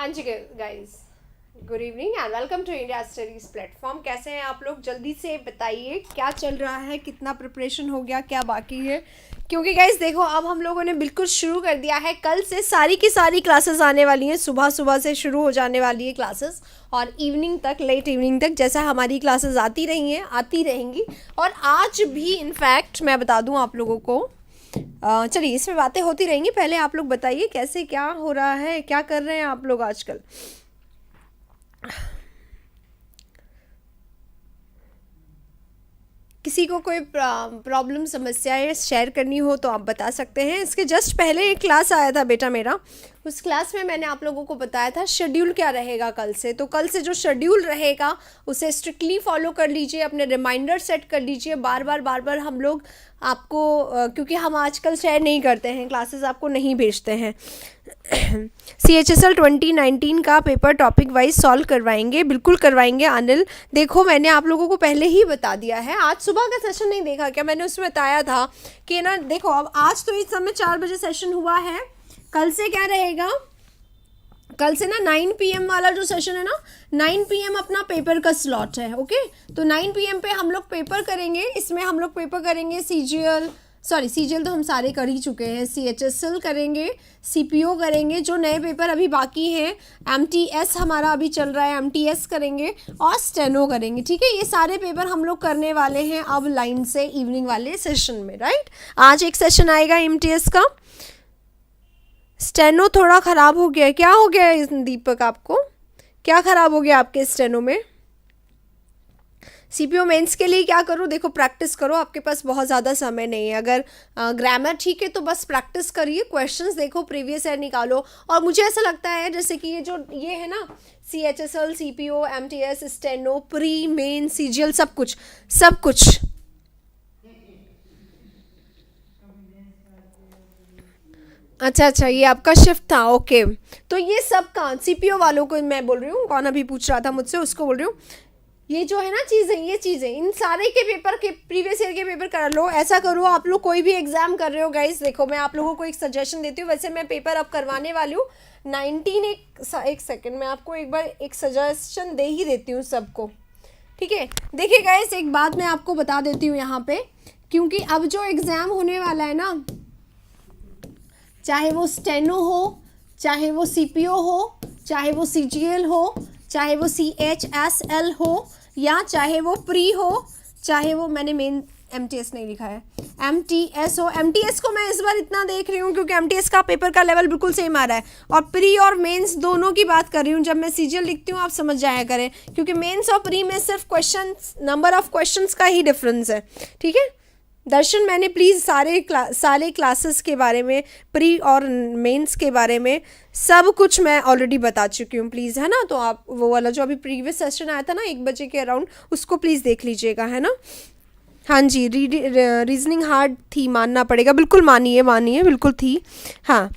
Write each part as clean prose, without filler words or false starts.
हाँ जी guys, good evening and welcome to India studies platform. कैसे हैं आप लोग? जल्दी से बताइए क्या चल रहा है, कितना प्रिपरेशन हो गया, क्या बाकी है। क्योंकि गाइस देखो, अब हम लोगों ने बिल्कुल शुरू कर दिया है। कल से सारी की सारी क्लासेस आने वाली हैं, सुबह सुबह से शुरू हो जाने वाली है क्लासेस और इवनिंग तक, लेट इवनिंग तक जैसा हमारी क्लासेस आती रही हैं आती रहेंगी। और आज भी इनफैक्ट मैं बता दूं आप लोगों को, चलिए इसमें बातें होती रहेंगी। पहले आप लोग बताइए कैसे क्या हो रहा है, क्या कर रहे हैं आप लोग आजकल। किसी को कोई प्रॉब्लम समस्याएं शेयर करनी हो तो आप बता सकते हैं। इसके जस्ट पहले एक क्लास आया था बेटा मेरा, उस क्लास में मैंने आप लोगों को बताया था शेड्यूल क्या रहेगा कल से। तो कल से जो शेड्यूल रहेगा उसे स्ट्रिक्टली फॉलो कर लीजिए, अपने रिमाइंडर सेट कर लीजिए। बार बार हम लोग आपको क्योंकि हम आजकल शेयर नहीं करते हैं, क्लासेस आपको नहीं भेजते हैं। CHSL 2019 का पेपर टॉपिक वाइज सॉल्व करवाएंगे, बिल्कुल करवाएंगे अनिल। देखो मैंने आप लोगों को पहले ही बता दिया है। आज सुबह का सेशन नहीं देखा क्या? मैंने उसमें बताया था कि ना देखो, अब आज तो इस समय 4 बजे सेशन हुआ है। कल से क्या रहेगा, कल से ना 9 PM वाला जो सेशन है ना, 9 PM अपना पेपर का स्लॉट है। ओके, तो 9 PM पे हम लोग पेपर करेंगे। इसमें हम लोग पेपर करेंगे CGL तो हम सारे कर ही चुके हैं। CHSL करेंगे, CPO करेंगे, जो नए पेपर अभी बाकी हैं MTS हमारा अभी चल रहा है, MTS करेंगे और स्टेनो करेंगे। ठीक है, ये सारे पेपर हम लोग करने वाले हैं अब लाइन से इवनिंग वाले सेशन में। राइट, आज एक सेशन आएगा MTS का। स्टेनो थोड़ा ख़राब हो गया, क्या हो गया है दीपक आपको? क्या ख़राब हो गया आपके स्टेनो में? CPO मेंस के लिए क्या करो, देखो प्रैक्टिस करो, आपके पास बहुत ज़्यादा समय नहीं है। अगर ग्रामर ठीक है तो बस प्रैक्टिस करिए, क्वेश्चंस देखो, प्रीवियस ईयर निकालो। और मुझे ऐसा लगता है जैसे कि ये है ना, CHSL, CPO, MTS, steno, pre, main, CGL, सब कुछ। अच्छा, ये आपका शिफ्ट था। ओके, तो ये सब का CPO वालों को मैं बोल रही हूँ, कौन अभी पूछ रहा था मुझसे, उसको बोल रही हूँ। ये जो है ना चीज़ें, ये चीज़ें इन सारे के पेपर के प्रीवियस ईयर के पेपर कर लो। ऐसा करो, आप लोग कोई भी एग्जाम कर रहे हो गाइस, देखो मैं आप लोगों को एक सजेशन देती हूँ। वैसे मैं पेपर अब करवाने वाली हूँ 19, एक सेकेंड, मैं आपको एक बार एक सजेशन दे ही देती हूँ सबको। ठीक है, देखिए गाइस, एक बात मैं आपको बता देती हूँ यहाँ पे, क्योंकि अब जो एग्ज़ाम होने वाला है ना, चाहे वो स्टेनो हो, चाहे वो CPO हो, चाहे वो CGL हो, चाहे वो CHSL हो, या चाहे वो प्री हो, चाहे वो, मैंने मेन MTS नहीं लिखा है, MTS हो। MTS को मैं इस बार इतना देख रही हूँ क्योंकि MTS का पेपर का लेवल बिल्कुल सेम आ रहा है। और प्री और मेंस दोनों की बात कर रही हूँ। जब मैं CGL लिखती हूँ आप समझ जाया करें, क्योंकि मेंस और प्री में सिर्फ नंबर ऑफ क्वेश्चंस का ही डिफरेंस है। ठीक है दर्शन, मैंने प्लीज़ सारे क्लासेस के बारे में, प्री और मेंस के बारे में सब कुछ मैं ऑलरेडी बता चुकी हूँ, प्लीज़, है ना। तो आप वो वाला जो अभी प्रीवियस सेशन आया था ना 1 बजे के अराउंड, उसको प्लीज़ देख लीजिएगा, है ना। हाँ जी, रीजनिंग हार्ड थी, मानना पड़ेगा, बिल्कुल मानिए बिल्कुल थी। हाँ,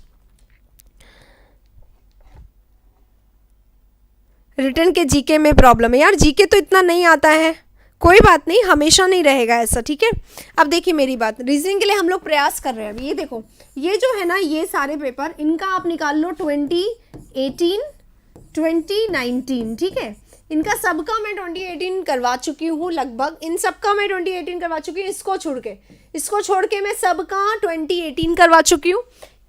रिटर्न के जीके में प्रॉब्लम है यार, जीके तो इतना नहीं आता है। कोई बात नहीं, हमेशा नहीं रहेगा ऐसा। ठीक है, अब देखिए मेरी बात, रीजनिंग के लिए हम लोग प्रयास कर रहे हैं। अभी ये देखो, ये जो है ना, ये सारे पेपर इनका आप निकाल लो 2018, 2019। ठीक है, इनका सबका मैं 2018 करवा चुकी हूँ लगभग, इन सबका मैं 2018 करवा चुकी हूँ। इसको छोड़ के मैं सबका 2018 करवा चुकी हूँ।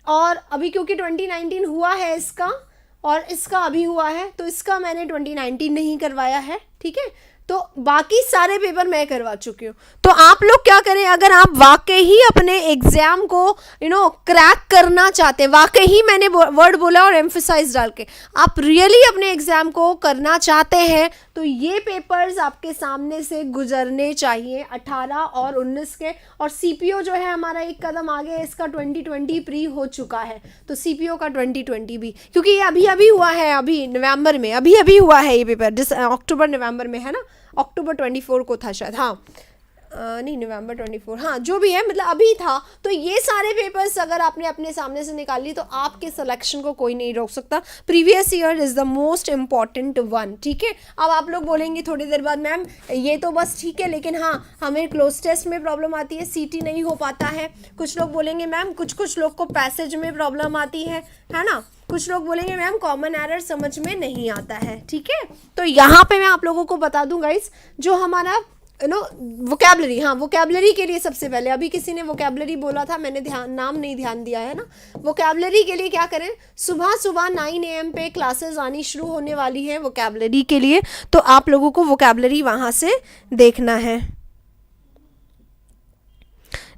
और अभी क्योंकि 2019 हुआ है इसका और इसका अभी हुआ है, तो इसका मैंने 2019 नहीं करवाया है। ठीक है, तो बाकी सारे पेपर मैं करवा चुकी हूँ। तो आप लोग क्या करें, अगर आप वाकई ही अपने एग्जाम को क्रैक करना चाहते हैं, वाकई ही मैंने वर्ड बोला और एम्फसाइज डाल के, आप रियली अपने एग्जाम को करना चाहते हैं, तो ये पेपर्स आपके सामने से गुजरने चाहिए 18 और 19 के। और CPO जो है हमारा एक कदम आगे है, इसका 2020 प्री हो चुका है, तो CPO का 2020 भी, क्योंकि ये अभी हुआ है, अभी नवंबर में अभी हुआ है ये पेपर, अक्टूबर नवंबर में, है ना, अक्टूबर 24 को था शायद। हाँ नहीं नवंबर 24, हाँ जो भी है, मतलब अभी था। तो ये सारे पेपर्स अगर आपने अपने सामने से निकाल ली तो आपके सिलेक्शन को कोई नहीं रोक सकता। Previous year is the most important one, ठीक है। अब आप लोग बोलेंगे थोड़ी देर बाद मैम ये तो बस ठीक है, लेकिन हाँ हमें क्लोज टेस्ट में प्रॉब्लम आती है, सीटी नहीं हो पाता है। कुछ लोग बोलेंगे मैम कुछ लोग को पैसेज में प्रॉब्लम आती है ना। कुछ लोग बोलेंगे मैम कॉमन एरर समझ में नहीं आता है, ठीक है। तो यहाँ पे मैं आप लोगों को बता दूँ गाइस, जो हमारा वोकैबलरी, हाँ वोकैबलरी के लिए सबसे पहले, अभी किसी ने वोकैबलरी बोला था, मैंने नाम नहीं ध्यान दिया है ना। वोकैबलरी के लिए क्या करें, सुबह 9 AM पे क्लासेस आनी शुरू होने वाली है वोकैबलरी के लिए, तो आप लोगों को वोकैबलरी वहाँ से देखना है।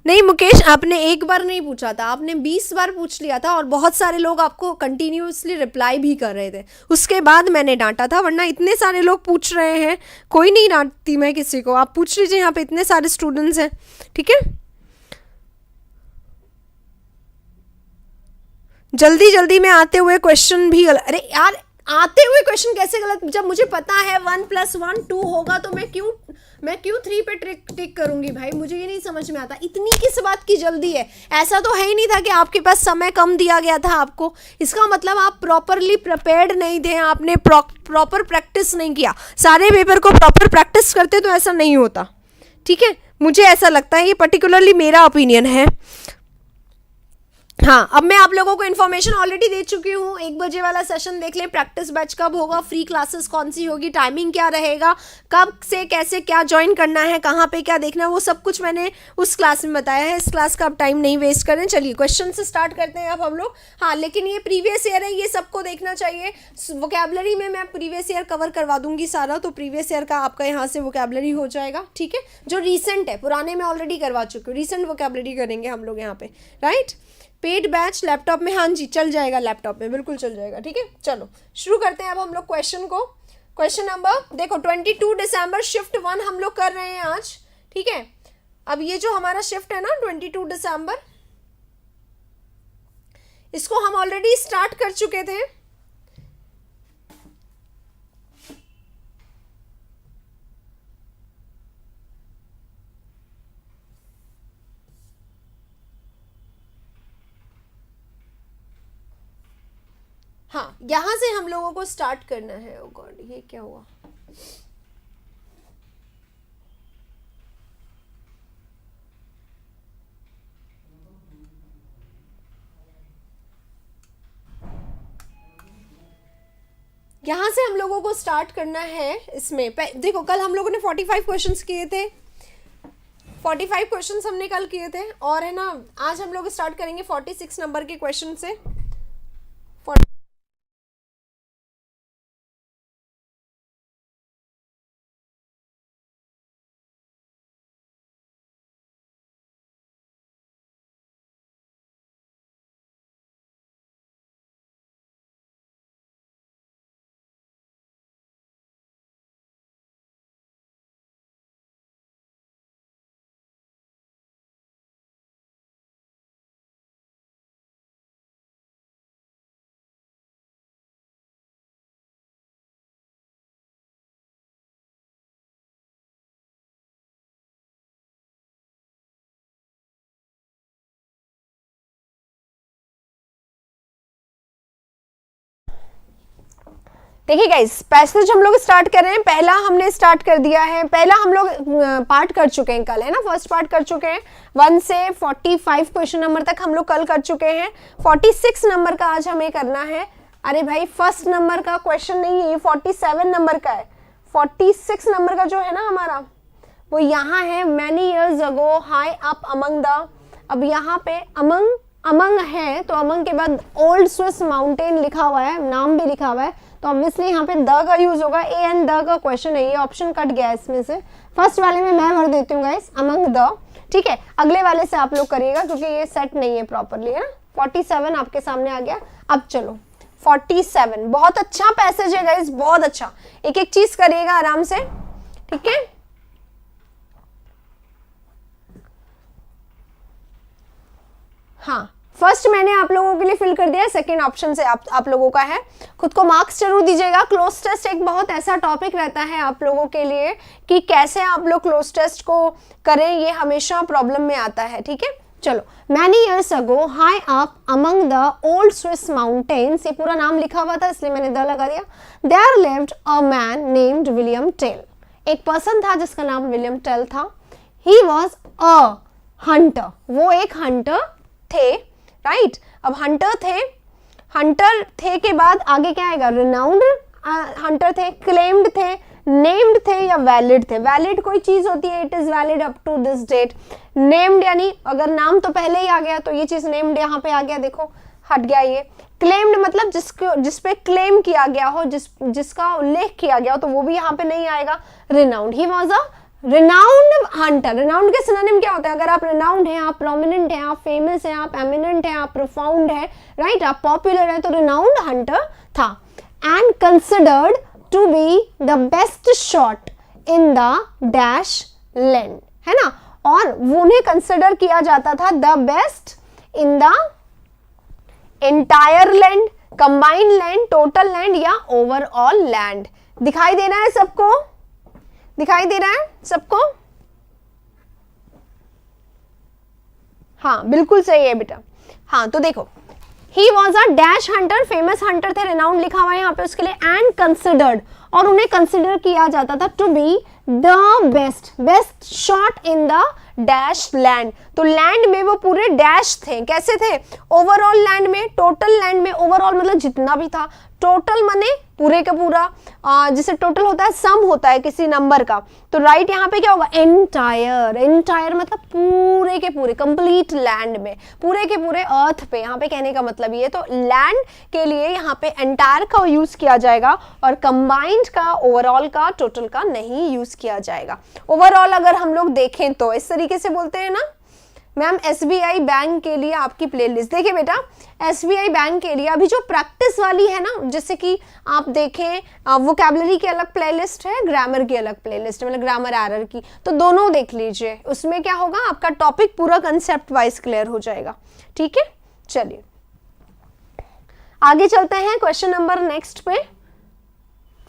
नहीं मुकेश, आपने एक बार नहीं पूछा था, आपने 20 बार पूछ लिया था, और बहुत सारे लोग आपको कंटिन्यूसली रिप्लाई भी कर रहे थे, उसके बाद मैंने डांटा था। वरना इतने सारे लोग पूछ रहे हैं, कोई नहीं डांटती मैं किसी को, आप पूछ लीजिए, यहाँ पे इतने सारे स्टूडेंट्स हैं, ठीक है। जल्दी जल्दी में आते हुए क्वेश्चन भी गलत, अरे यार आते हुए क्वेश्चन कैसे गलत, जब मुझे पता है 1 + 1 2 होगा तो मैं क्यों 3 पे टिक करूंगी भाई, मुझे ये नहीं समझ में आता, इतनी किस बात की जल्दी है। ऐसा तो है ही नहीं था कि आपके पास समय कम दिया गया था आपको, इसका मतलब आप प्रॉपरली प्रिपेयर्ड नहीं थे, आपने प्रॉपर प्रैक्टिस नहीं किया। सारे पेपर को प्रॉपर प्रैक्टिस करते तो ऐसा नहीं होता, ठीक है। मुझे ऐसा लगता है, ये पर्टिकुलरली मेरा ओपिनियन है। हाँ, अब मैं आप लोगों को इन्फॉर्मेशन ऑलरेडी दे चुकी हूँ। 1 बजे वाला सेशन देख लें, प्रैक्टिस बैच कब होगा, फ्री क्लासेस कौन सी होगी, टाइमिंग क्या रहेगा, कब से कैसे क्या ज्वाइन करना है, कहाँ पे क्या देखना है, वो सब कुछ मैंने उस क्लास में बताया है। इस क्लास का अब टाइम नहीं वेस्ट करें, चलिए क्वेश्चन से स्टार्ट करते हैं अब हम लोग। हाँ लेकिन ये प्रीवियस ईयर है, ये सबको देखना चाहिए। वोकैबलरी में मैं प्रीवियस ईयर कवर करवा दूंगी सारा, तो प्रीवियस ईयर का आपका यहाँ से वोकैबलरी हो जाएगा, ठीक है। जो रिसेंट है, पुराने में ऑलरेडी करवा चुकी हूँ, रिसेंट वोकैबलरी करेंगे हम लोग यहाँ पे, राइट। पेड बैच लैपटॉप में, हाँ जी चल जाएगा, लैपटॉप में बिल्कुल चल जाएगा, ठीक है। चलो शुरू करते हैं अब हम लोग क्वेश्चन को। क्वेश्चन नंबर देखो 22 दिसंबर शिफ्ट 1 हम लोग कर रहे हैं आज, ठीक है। अब ये जो हमारा शिफ्ट है ना 22 दिसंबर, इसको हम ऑलरेडी स्टार्ट कर चुके थे। हाँ यहाँ से हम लोगों को स्टार्ट करना है। ओ गॉड ये क्या हुआ, यहाँ से हम लोगों को स्टार्ट करना है। इसमें देखो कल हम लोगों ने 45 क्वेश्चंस किए थे, 45 क्वेश्चंस हमने कल किए थे, और है ना आज हम लोग स्टार्ट करेंगे 46 नंबर के क्वेश्चन से। देखिए गाइस, पैसेज हम लोग स्टार्ट कर रहे हैं। पहला हमने स्टार्ट कर दिया है, पहला हम लोग पार्ट कर चुके हैं कल, है ना, फर्स्ट पार्ट कर चुके हैं। 1 से 45 क्वेश्चन नंबर तक हम लोग कल कर चुके हैं। 46 नंबर का आज हमें करना है। अरे भाई फर्स्ट नंबर का क्वेश्चन नहीं है, ये 47 नंबर का है। 46 नंबर का जो है ना हमारा, वो यहाँ है many years ago high up among the. अब यहाँ पे अमंग है, तो अमंग के बाद ओल्ड स्विस माउंटेन लिखा हुआ है, नाम भी लिखा हुआ है, तो ऑब्वियसली यहाँ पे द का यूज होगा। ए एंड द का क्वेश्चन है, ये ऑप्शन कट गया है इसमें से। फर्स्ट वाले में मैं भर देती हूँ गाइस, अमंग द, ठीक है। अगले वाले से आप लोग करिएगा क्योंकि ये सेट नहीं है प्रॉपरली, है ना। 47 आपके सामने आ गया। अब चलो 47, बहुत अच्छा पैसेज है गाइस, बहुत अच्छा। एक एक चीज करिएगा आराम से, ठीक है। हाँ फर्स्ट मैंने आप लोगों के लिए फिल कर दिया है, सेकंड ऑप्शन से आप लोगों का है। खुद को मार्क्स जरूर दीजिएगा। क्लोज टेस्ट एक बहुत ऐसा टॉपिक रहता है आप लोगों के लिए कि कैसे आप लोग क्लोज टेस्ट को करें, ये हमेशा प्रॉब्लम में आता है, ठीक है। चलो, many years ago high up among the old Swiss mountains, ये पूरा नाम लिखा हुआ था इसलिए मैंने द लगा दिया। There lived a man named William Tell, एक पर्सन था जिसका नाम विलियम टेल था। ही वॉज अ हंटर, वो एक हंटर थे, राइट। अब हंटर थे के बाद आगे क्या आएगा, रिनाउंड हंटर थे, क्लेम्ड थे, नेम्ड थे या वैलिड थे। वैलिड कोई चीज होती है, it is valid up to this date. Named यानी अगर नाम तो पहले ही आ गया तो ये चीज नेम्ड यहाँ पे आ गया, देखो हट गया ये। क्लेम्ड मतलब जिसपे क्लेम किया गया हो, जिसका उल्लेख किया गया हो, तो वो भी यहाँ पे नहीं आएगा। Renowned, he was a renowned Hunter. Renowned के सिनोनिम क्या होता है, अगर आप रिनाउंड हैं, आप प्रोमिनेंट हैं, आप फेमस हैं, आप एमिनेंट हैं, आप प्रोफाउंड हैं, राइट, आप पॉपुलर हैं, तो रिनाउंड हंटर था। And considered to be the best shot in the dash land, है ना, और वो उन्हें कंसिडर किया जाता था the best in the entire land, combined land, total land या ओवरऑल लैंड। दिखाई दे रहा है सबको, दिखाई दे रहा है सबको? हाँ बिल्कुल सही है बेटा। हाँ तो देखो, he was a dash Hunter, famous Hunter थे, रिनाउंड लिखा हुआ है यहाँ पे उसके लिए, एंड कंसिडर्ड, और उन्हें कंसिडर किया जाता था to be the best shot in the dash land. तो लैंड में वो पूरे डैश थे, कैसे थे, ओवरऑल लैंड में, टोटल लैंड में। ओवरऑल मतलब जितना भी था, टोटल माने पूरे का पूरा, जिसे टोटल होता है सम होता है किसी नंबर का, तो राइट यहाँ पे क्या होगा, एंटायर। एंटायर मतलब पूरे के पूरे, कंप्लीट लैंड में, पूरे के पूरे अर्थ पे, यहाँ पे कहने का मतलब ये। तो लैंड के लिए यहाँ पे एंटायर का यूज किया जाएगा और कंबाइंड का, ओवरऑल का, टोटल का नहीं यूज किया जाएगा। ओवरऑल अगर हम लोग देखें तो इस तरीके से बोलते हैं ना मैम, एसबीआई बैंक के लिए आपकी प्लेलिस्ट देखिए बेटा, एसबीआई बैंक के लिए अभी जो प्रैक्टिस वाली है ना, जैसे कि आप देखें वोकैबुलरी की अलग प्लेलिस्ट है, ग्रामर की अलग प्लेलिस्ट है, मतलब ग्रामर एरर की, तो दोनों देख लीजिए। उसमें क्या होगा, आपका टॉपिक पूरा कंसेप्ट वाइज क्लियर हो जाएगा, ठीक है। चलिए आगे चलते हैं, क्वेश्चन नंबर नेक्स्ट पे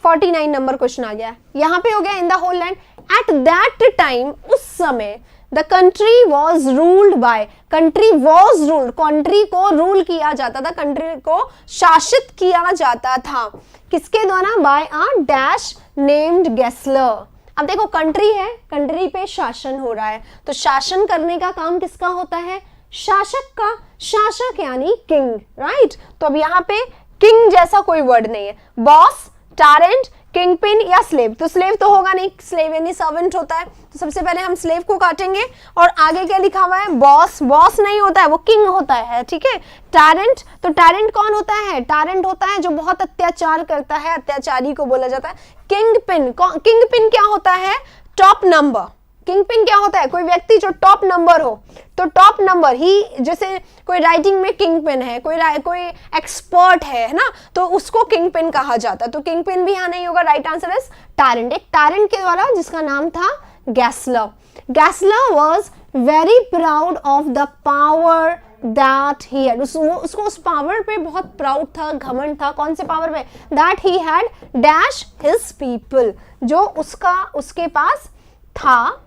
49 नंबर क्वेश्चन आ गया, यहाँ पे हो गया, in the whole land at that time, उस समय, the country was ruled by, country was ruled, country को रूल किया जाता था, कंट्री को शासित किया जाता था, किसके द्वारा, by a dash named Gessler. अब देखो कंट्री है, कंट्री पे शासन हो रहा है, तो शासन करने का काम किसका होता है, शासक का। शासक यानी किंग, राइट। तो अब यहाँ पे किंग जैसा कोई वर्ड नहीं है, बॉस, टारेंट, किंगपिन या स्लेव। तो स्लेव तो होगा नहीं, स्लेव यानी सर्वेंट होता है, तो सबसे पहले हम स्लेव को काटेंगे। और आगे क्या लिखा हुआ है, बॉस, बॉस नहीं होता है, वो किंग होता है, ठीक है। टारेंट, तो टारेंट कौन होता है, टारेंट होता है जो बहुत अत्याचार करता है, अत्याचारी को बोला जाता है। किंगपिन, किंगपिन क्या होता है, टॉप नंबर। किंगपिन क्या होता है, कोई व्यक्ति जो टॉप नंबर हो, तो टॉप नंबर ही, जैसे कोई राइटिंग में किंगपिन है, कोई एक्सपर्ट है ना, तो उसको किंगपिन कहा जाता है। तो किंगपिन भी यहाँ नहीं होगा, राइट आंसर इज टारेंट। एक टारेंट के द्वारा जिसका नाम था Gessler. Gessler was very proud of the power that he had, उसको उस पावर पे बहुत प्राउड था, घमंड था। कौन से पावर पे, that he had dash his people, जो उसके पास था,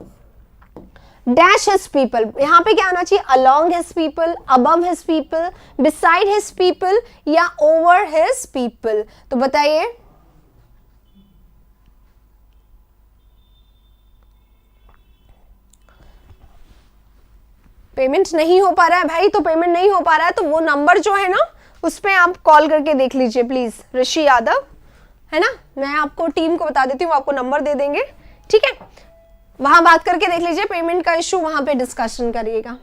डैश हिज पीपल। यहां पे क्या आना चाहिए, along his people, above his people, beside his people या ओवर हिज पीपल। तो बताइए, पेमेंट नहीं हो पा रहा है भाई, तो पेमेंट नहीं हो पा रहा है तो वो नंबर जो है ना उस पर आप कॉल करके देख लीजिए प्लीज। ऋषि यादव है ना, मैं आपको टीम को बता देती हूँ, आपको नंबर दे देंगे, ठीक है, वहां बात करके देख लीजिए। पेमेंट का इशू वहां पे डिस्कशन करिएगा।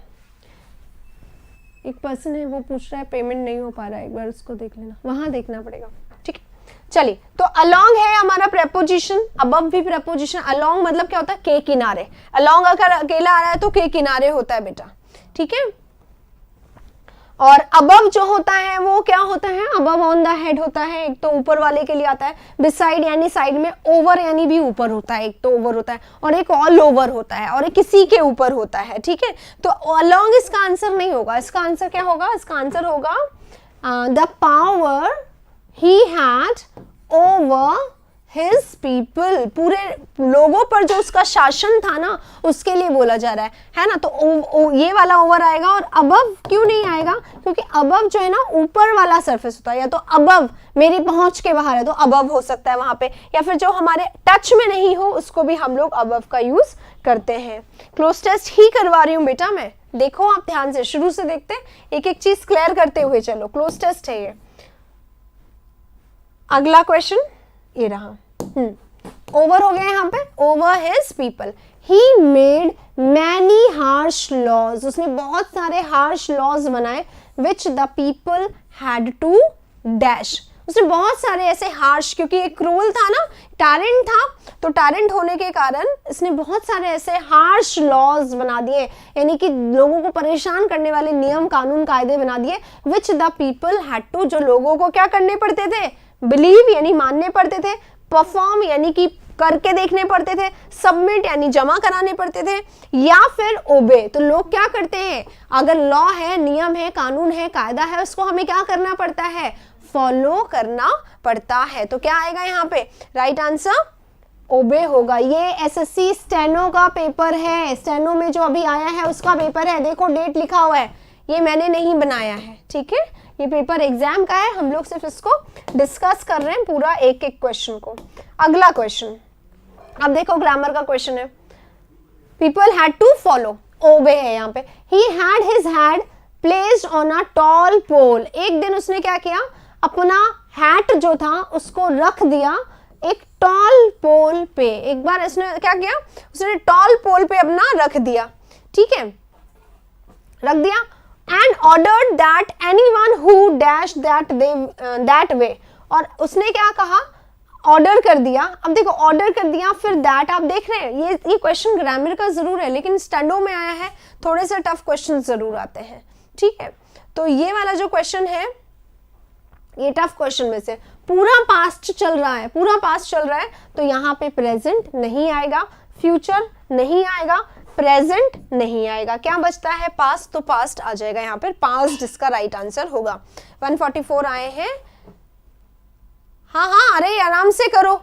एक पर्सन है वो पूछ रहा है पेमेंट नहीं हो पा रहा है, एक बार उसको देख लेना, वहां देखना पड़ेगा, ठीक है। चलिए, तो अलोंग है हमारा प्रेपोजिशन, अबव भी प्रेपोजिशन। अलोंग मतलब क्या होता है, के किनारे। अलोंग अगर अकेला आ रहा है तो के किनारे होता है बेटा, ठीक है। और अबव जो होता है वो क्या होता है, अबव ऑन द हेड होता है, एक तो ऊपर वाले के लिए आता है, बिसाइड यानी साइड में, ओवर यानी भी ऊपर होता है, एक तो ओवर होता है और एक ऑल ओवर होता है और एक किसी के ऊपर होता है, ठीक है। तो अलोंग इसका आंसर नहीं होगा, इसका आंसर क्या होगा, इसका आंसर होगा the power he had over his people, पूरे लोगों पर जो उसका शासन था ना उसके लिए बोला जा रहा है ना। तो ये वाला ओवर आएगा और अबव क्यों नहीं आएगा, क्योंकि अबव जो है ना ऊपर वाला सरफेस होता है, या तो अबव मेरी पहुंच के बाहर है तो अबव हो सकता है वहां पे, या फिर जो हमारे टच में नहीं हो उसको भी हम लोग अबव का यूज करते हैं। क्लोज टेस्ट ही करवा रही हूँ बेटा मैं, देखो आप ध्यान से, शुरू से देखते एक एक चीज क्लियर करते हुए चलो, क्लोज टेस्ट है ये। अगला क्वेश्चन ये रहा, ओवर हो गया यहाँ पे, over his people, he made many harsh laws, उसने बहुत सारे हार्श लॉज बनाए, which the people had to dash, उसने बहुत सारे ऐसे हार्श, क्योंकि एक क्रूल था ना, टैरेंट था, तो टैरेंट होने के कारण इसने बहुत सारे ऐसे हार्श लॉज बना दिए, यानी कि लोगों को परेशान करने वाले नियम कानून कायदे बना दिए, which the people had to, जो लोगों को क्या करने पड़ते थे, बिलीव यानी मानने पड़ते थे, परफॉर्म यानी कि करके देखने पड़ते थे, सबमिट यानी जमा कराने पड़ते थे, या फिर ओबे। तो लोग क्या करते हैं, अगर लॉ है, नियम है, कानून है, कायदा है, उसको हमें क्या करना पड़ता है, फॉलो करना पड़ता है। तो क्या आएगा यहाँ पे, राइट आंसर ओबे होगा। ये एसएससी स्टेनो का पेपर है, स्टेनो में जो अभी आया है उसका पेपर है, देखो डेट लिखा हुआ है, ये मैंने नहीं बनाया है, ठीक है, ये पेपर एग्जाम का है, हम लोग सिर्फ इसको डिस्कस कर रहे हैं पूरा एक एक क्वेश्चन को। अगला क्वेश्चन, अब देखो ग्रामर का क्वेश्चन है, पीपल हैड टू फॉलो, ओबे है यहाँ पे, he had his head placed on a tall pole, एक दिन उसने क्या किया, अपना हैट जो था उसको रख दिया एक टॉल पोल पे, एक बार इसने क्या किया, उसने टॉल पोल पे अपना रख दिया, ठीक है, रख दिया, and ordered that anyone who dash that way, और उसने क्या कहा, ऑर्डर कर दिया। अब देखो ऑर्डर कर दिया, फिर दैट, आप देख रहे हैं ये क्वेश्चन ग्रामर का जरूर है, लेकिन स्टैंडो में आया है, थोड़े से टफ क्वेश्चन जरूर आते हैं, ठीक है। तो ये वाला जो क्वेश्चन है ये टफ क्वेश्चन में से, पूरा पास्ट चल रहा है, पूरा पास्ट चल रहा है, तो यहाँ पे प्रेजेंट नहीं आएगा, फ्यूचर नहीं आएगा, प्रेजेंट नहीं आएगा, क्या बचता है, पास्ट, तो पास्ट आ जाएगा यहाँ पर, पास्ट इसका राइट आंसर होगा। 144 आए हैं, हाँ हाँ, अरे आराम से करो,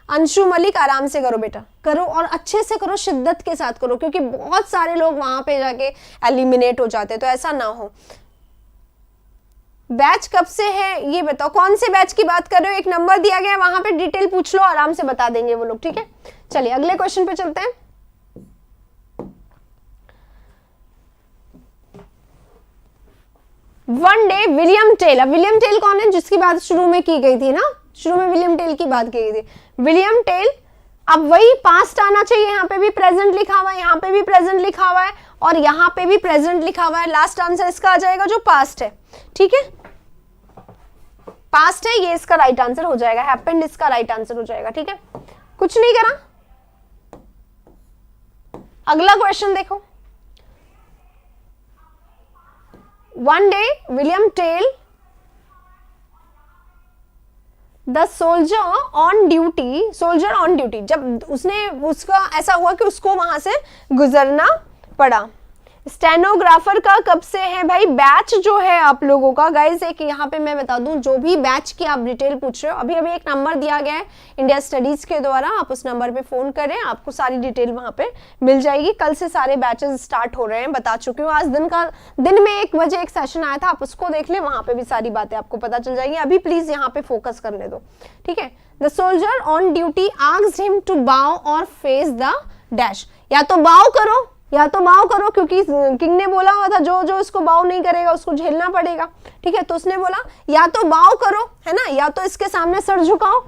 अंशु मलिक आराम से करो बेटा, करो और अच्छे से करो, शिद्दत के साथ करो, क्योंकि बहुत सारे लोग वहां पे जाके एलिमिनेट हो जाते हैं, तो ऐसा ना हो। बैच कब से है ये बताओ, कौन से बैच की बात कर रहे हो, एक नंबर दिया गया है वहां पे डिटेल पूछ लो, आराम से बता देंगे वो लोग, ठीक है। चलिए अगले क्वेश्चन पे चलते हैं। वन डे विलियम टेल, अब विलियम टेल कौन है, जिसकी बात शुरू में की गई थी ना, शुरू में विलियम टेल की बात की गई थी, विलियम टेल, अब वही पास्ट आना चाहिए, यहाँ पे भी प्रेजेंट लिखा हुआ है, यहाँ पे भी प्रेजेंट लिखा हुआ है, और यहाँ पे भी प्रेजेंट लिखा हुआ है, लास्ट आंसर इसका आ जाएगा जो पास्ट है, ठीक है, पास्ट है, ये इसका राइट आंसर हो जाएगा, हैपेंड इसका राइट आंसर हो जाएगा, ठीक है, कुछ नहीं करा। अगला क्वेश्चन देखो, one day William Tell the soldier on duty, जब उसने उसका ऐसा हुआ कि उसको वहां से गुजरना पड़ा। स्टेनोग्राफर का कब से है भाई, बैच जो है आप लोगों का, गाइस एक यहाँ पे मैं बता दूं, जो भी बैच की आप डिटेल पूछ रहे हो, अभी एक नंबर दिया गया है इंडिया स्टडीज के द्वारा, आप उस नंबर पे फोन करें, आपको सारी डिटेल वहां पे मिल जाएगी। कल से सारे बैचेस स्टार्ट हो रहे हैं, बता चुकी हूँ, आज दिन में 1 बजे एक सेशन आया था, आप उसको देख ले, वहां पे भी सारी बातें आपको पता चल जाएगी। अभी प्लीज यहाँ पे फोकस करने दो, ठीक है। The soldier on duty asked him to bow और फेस द डैश, या तो बाउ करो या तो बाव करो, क्योंकि किंग ने बोला हुआ था जो इसको बाव नहीं करेगा उसको झेलना पड़ेगा, ठीक है, तो उसने बोला या तो बाव करो, है ना, या तो इसके सामने सर झुकाओ,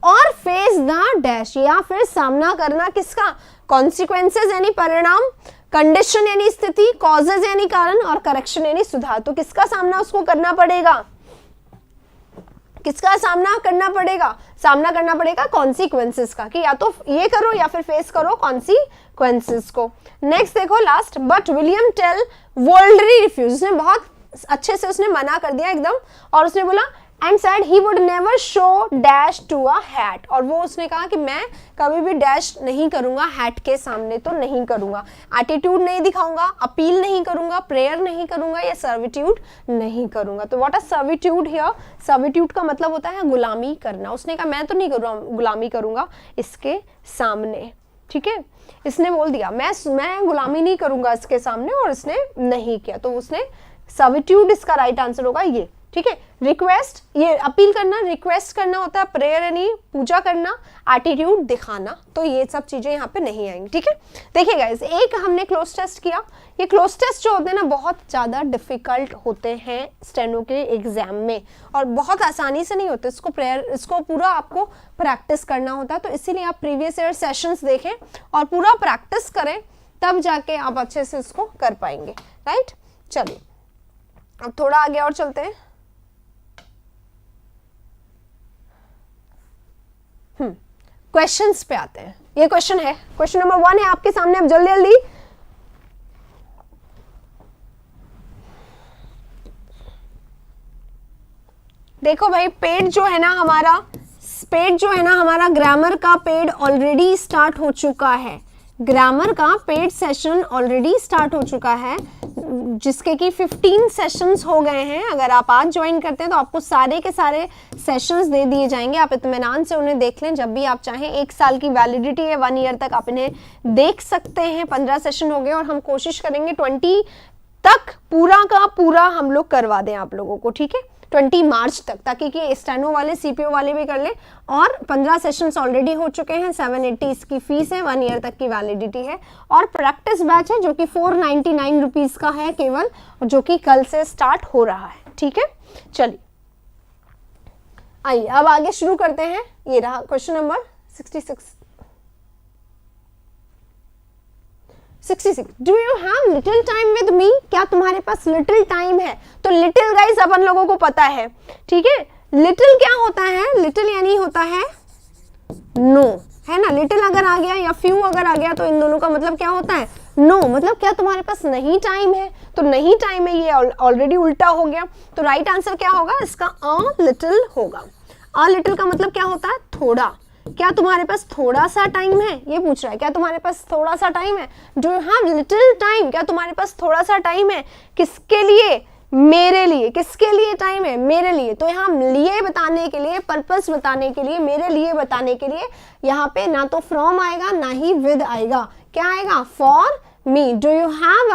और फेस द डैश, या फिर सामना करना किसका, कॉन्सिक्वेंसेस यानी परिणाम, कंडीशन यानी स्थिति, कॉजेज यानी कारण, और करेक्शन यानी सुधार। तो किसका सामना उसको करना पड़ेगा, किसका सामना करना पड़ेगा, सामना करना पड़ेगा कॉन्सिक्वेंसेस का, कि या तो ये करो या फिर फेस करो कॉन्सिक्वेंसेस को। नेक्स्ट देखो last, but William Tell worldly refuse, उसने बहुत अच्छे से उसने मना कर दिया एकदम, और उसने बोला and said he would never show dash to a hat, और वो उसने कहा कि मैं कभी भी डैश नहीं करूंगा हैट के सामने, तो नहीं करूंगा, एटीट्यूड नहीं दिखाऊंगा, अपील नहीं करूंगा, प्रेयर नहीं करूंगा, या सर्विट्यूड नहीं करूंगा। तो what is servitude here? Servitude का मतलब होता है गुलामी करना। उसने कहा मैं तो नहीं करूंगा, गुलामी करूंगा इसके सामने, ठीक है। इसने बोल दिया मैं गुलामी नहीं करूंगा इसके सामने, और इसने नहीं किया, तो उसने सर्विट्यूड इसका राइट आंसर होगा ये, ठीक है। रिक्वेस्ट, ये अपील करना, रिक्वेस्ट करना होता है, प्रेयर यानी पूजा करना, एटीट्यूड दिखाना, तो ये सब चीजें यहाँ पे नहीं आएंगी, ठीक है। देखिए गाइस, एक हमने क्लोज टेस्ट किया। ये क्लोज टेस्ट जो होते हैं ना बहुत ज्यादा डिफिकल्ट होते हैं स्टेनो के एग्जाम में, और बहुत आसानी से नहीं होते, इसको पूरा आपको प्रैक्टिस करना होता है। तो इसीलिए आप प्रीवियस ईयर सेशंस देखें और पूरा प्रैक्टिस करें, तब जाके आप अच्छे से इसको कर पाएंगे, राइट। चलिए अब थोड़ा आगे और चलते हैं। क्वेश्चंस पे आते हैं। ये क्वेश्चन है, क्वेश्चन नंबर 1 है आपके सामने, अब जल्दी जल्दी। देखो भाई, पेड जो है ना हमारा ग्रामर का पेड ऑलरेडी स्टार्ट हो चुका है। ग्रामर का पेड सेशन ऑलरेडी स्टार्ट हो चुका है, जिसके कि 15 सेशंस हो गए हैं। अगर आप आज ज्वाइन करते हैं तो आपको सारे के सारे सेशंस दे दिए जाएंगे, आप इत्मीनान से उन्हें देख लें जब भी आप चाहें। 1 साल की वैलिडिटी है, 1 ईयर तक आप इन्हें देख सकते हैं। 15 सेशन हो गए और हम कोशिश करेंगे 20 तक पूरा का पूरा हम लोग करवा दें आप लोगों को, ठीक है, 20 मार्च तक, ताकि कि स्टेनो वाले सीपीओ वाले भी कर लें। और 15 सेशंस ऑलरेडी हो चुके हैं, 780 इसकी फीस है, 1 ईयर तक की वैलिडिटी है। और प्रैक्टिस बैच है जो कि 499 रुपीज का है केवल, जो कि कल से स्टार्ट हो रहा है, ठीक है। चलिए आइए अब आगे शुरू करते हैं। ये रहा question number 66। Do you have little time with me? क्या तुम्हारे पास लिटिल टाइम है? तो लिटिल गाइस अपन लोगों को पता है, ठीक है। लिटिल क्या होता है? लिटिल यानी होता है नो, है ना। लिटिल अगर आ गया या फ्यू अगर आ गया तो इन दोनों का मतलब क्या होता है? नो। मतलब क्या तुम्हारे पास नहीं टाइम है? तो नहीं टाइम है, ये ऑलरेडी उल्टा हो गया। तो राइट आंसर क्या होगा इसका? अ लिटिल होगा। अ लिटिल का मतलब क्या होता है? थोड़ा। क्या तुम्हारे पास थोड़ा सा टाइम है? ये पूछ रहा है, क्या तुम्हारे पास थोड़ा सा टाइम है? Do you have little time? क्या तुम्हारे पास थोड़ा सा टाइम है? किसके लिए? मेरे लिए। किसके लिए टाइम है? मेरे लिए। तो यहाँ लिए बताने के लिए, पर्पस बताने के लिए, मेरे लिए बताने के लिए यहाँ पे ना तो फ्रॉम आएगा ना ही विद आएगा। क्या आएगा? For me. Do you have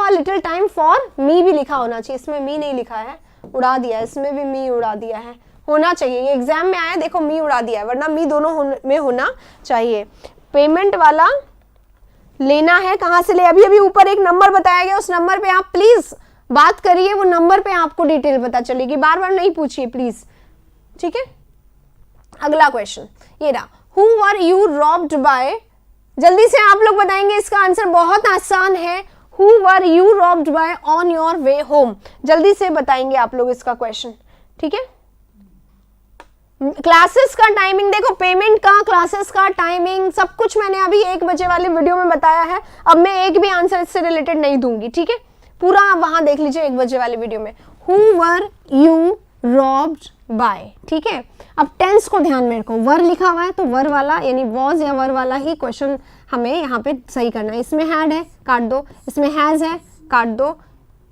a little time for me भी लिखा होना चाहिए, इसमें मी नहीं लिखा है, उड़ा दिया है, इसमें भी मी उड़ा दिया है, होना चाहिए। ये एग्जाम में आया, देखो मी उड़ा दिया है, वरना मी दोनों में होना चाहिए। पेमेंट वाला लेना है, कहां से ले? अभी ऊपर एक नंबर बताया गया, उस नंबर पे आप प्लीज बात करिए, वो नंबर पे आपको डिटेल पता चलेगी, बार बार नहीं पूछिए प्लीज, ठीक है। अगला क्वेश्चन ये रहा, who were you robbed by? जल्दी से आप लोग बताएंगे इसका आंसर, बहुत आसान है। Who were you robbed by on your way home? जल्दी से बताएंगे आप लोग इसका क्वेश्चन, ठीक है। क्लासेस का टाइमिंग देखो, पेमेंट का, क्लासेस का टाइमिंग, सब कुछ मैंने अभी 1 बजे वाले वीडियो में बताया है। अब मैं एक भी आंसर इससे रिलेटेड नहीं दूंगी, ठीक है। पूरा आप वहां देख लीजिए 1 बजे वाले वीडियो में। Who were you robbed by, ठीक है। अब टेंस को ध्यान में रखो, वर लिखा हुआ है तो वर वाला यानी वॉज या वर वाला ही क्वेश्चन हमें यहाँ पे सही करना है। इसमें हैड है, काट दो। इसमें हैज है, काट दो।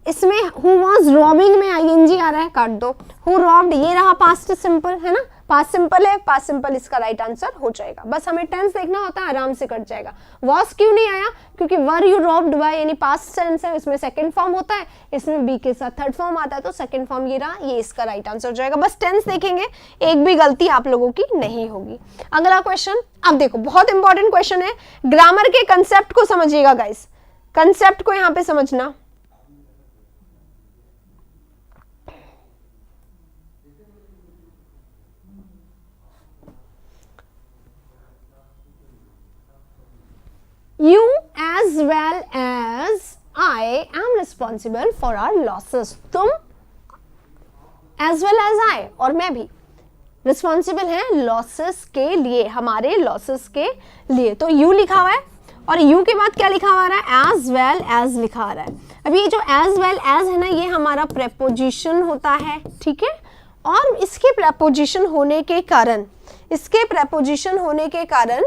इसमें हु वाज रॉबिंग में आईएनजी आ रहा है, काट दो। हु रॉब्ड, ये रहा पास्ट सिंपल, है ना, पास्ट सिंपल है, पास्ट सिंपल इसका राइट आंसर हो जाएगा। बस हमें टेंस देखना होता है, आराम से कट जाएगा। वॉज क्यों नहीं आया? क्योंकि वर यू रॉब्ड बाय यानी पास्ट टेंस है, इसमें सेकंड फॉर्म होता है, इसमें बी के साथ थर्ड फॉर्म आता है, तो सेकंड फॉर्म ये रहा, ये इसका राइट आंसर हो जाएगा। बस टेंस देखेंगे, एक भी गलती आप लोगों की नहीं होगी। अगला क्वेश्चन, अब देखो बहुत इंपॉर्टेंट क्वेश्चन है, ग्रामर के कंसेप्ट को समझिएगा गाइस, कंसेप्ट को यहाँ पे समझना। You as well as I am responsible for our losses. तुम as well as I, और मैं भी रिस्पॉन्सिबल है लॉसेस के लिए, हमारे लॉसेस के लिए। तो यू लिखा हुआ है, और यू के बाद क्या लिखा हुआ है, एज वेल एज लिखा आ रहा है। अब ये जो एज वेल एज है ना, ये हमारा प्रेपोजिशन होता है, ठीक है। और इसके प्रेपोजिशन होने के कारण, इसके प्रेपोजिशन होने के कारण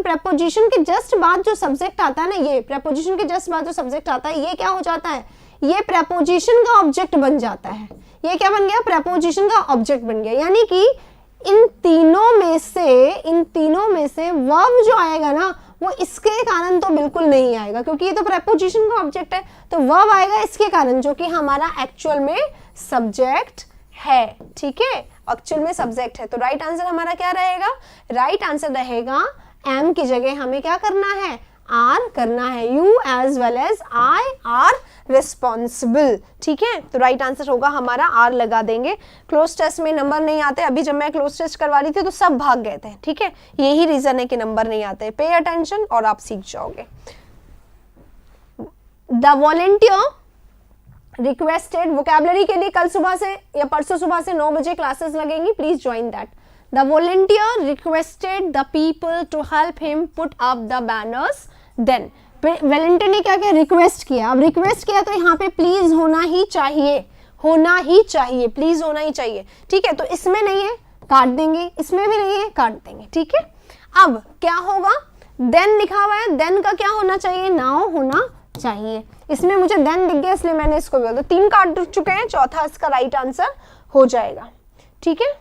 प्रेपोजिशन के जस्ट बाद जो सब्जेक्ट आता है ना, ये प्रेपोजिशन के जस्ट बाद जो सब्जेक्ट आता है, ये क्या हो जाता है, ये प्रेपोजिशन का ऑब्जेक्ट बन जाता है। ये क्या बन गया, प्रेपोजिशन का ऑब्जेक्ट बन गया। यानी कि इन तीनों में से वर्ब जो आएगा ना, वो इसके कारण तो बिल्कुल नहीं आएगा, क्योंकि ये तो प्रेपोजिशन का ऑब्जेक्ट है। तो वर्ब आएगा इसके कारण, जो कि हमारा एक्चुअल में सब्जेक्ट है, ठीक है, एक्चुअल में सब्जेक्ट है। तो राइट आंसर हमारा क्या रहेगा, राइट आंसर रहेगा एम की जगह हमें क्या करना है, आर करना है। You as well as I are responsible, ठीक है। तो राइट आंसर होगा हमारा आर लगा देंगे। क्लोज टेस्ट में नंबर नहीं आते, अभी जब मैं क्लोज टेस्ट करवा रही थी तो सब भाग गए थे, ठीक है, यही रीजन है कि नंबर नहीं आते। पे अटेंशन और आप सीख जाओगे। द वॉलंटियर रिक्वेस्टेड, वोकैबुलरी के लिए कल सुबह से या परसों सुबह से 9 बजे क्लासेस लगेंगी, please join that. The volunteer requested the people to help him put up the banners. Then volunteer ने क्या किया, रिक्वेस्ट किया। अब रिक्वेस्ट किया तो यहाँ पे प्लीज होना ही चाहिए, प्लीज होना ही चाहिए, ठीक है। तो इसमें नहीं है, काट देंगे, इसमें भी नहीं है, काट देंगे, ठीक है। अब क्या होगा, देन लिखा हुआ है, देन का क्या होना चाहिए, नाउ होना चाहिए। इसमें मुझे देन दिख गया इसलिए मैंने इसको बोला। तो 3 काट चुके हैं, चौथा इसका राइट आंसर हो जाएगा, ठीक है।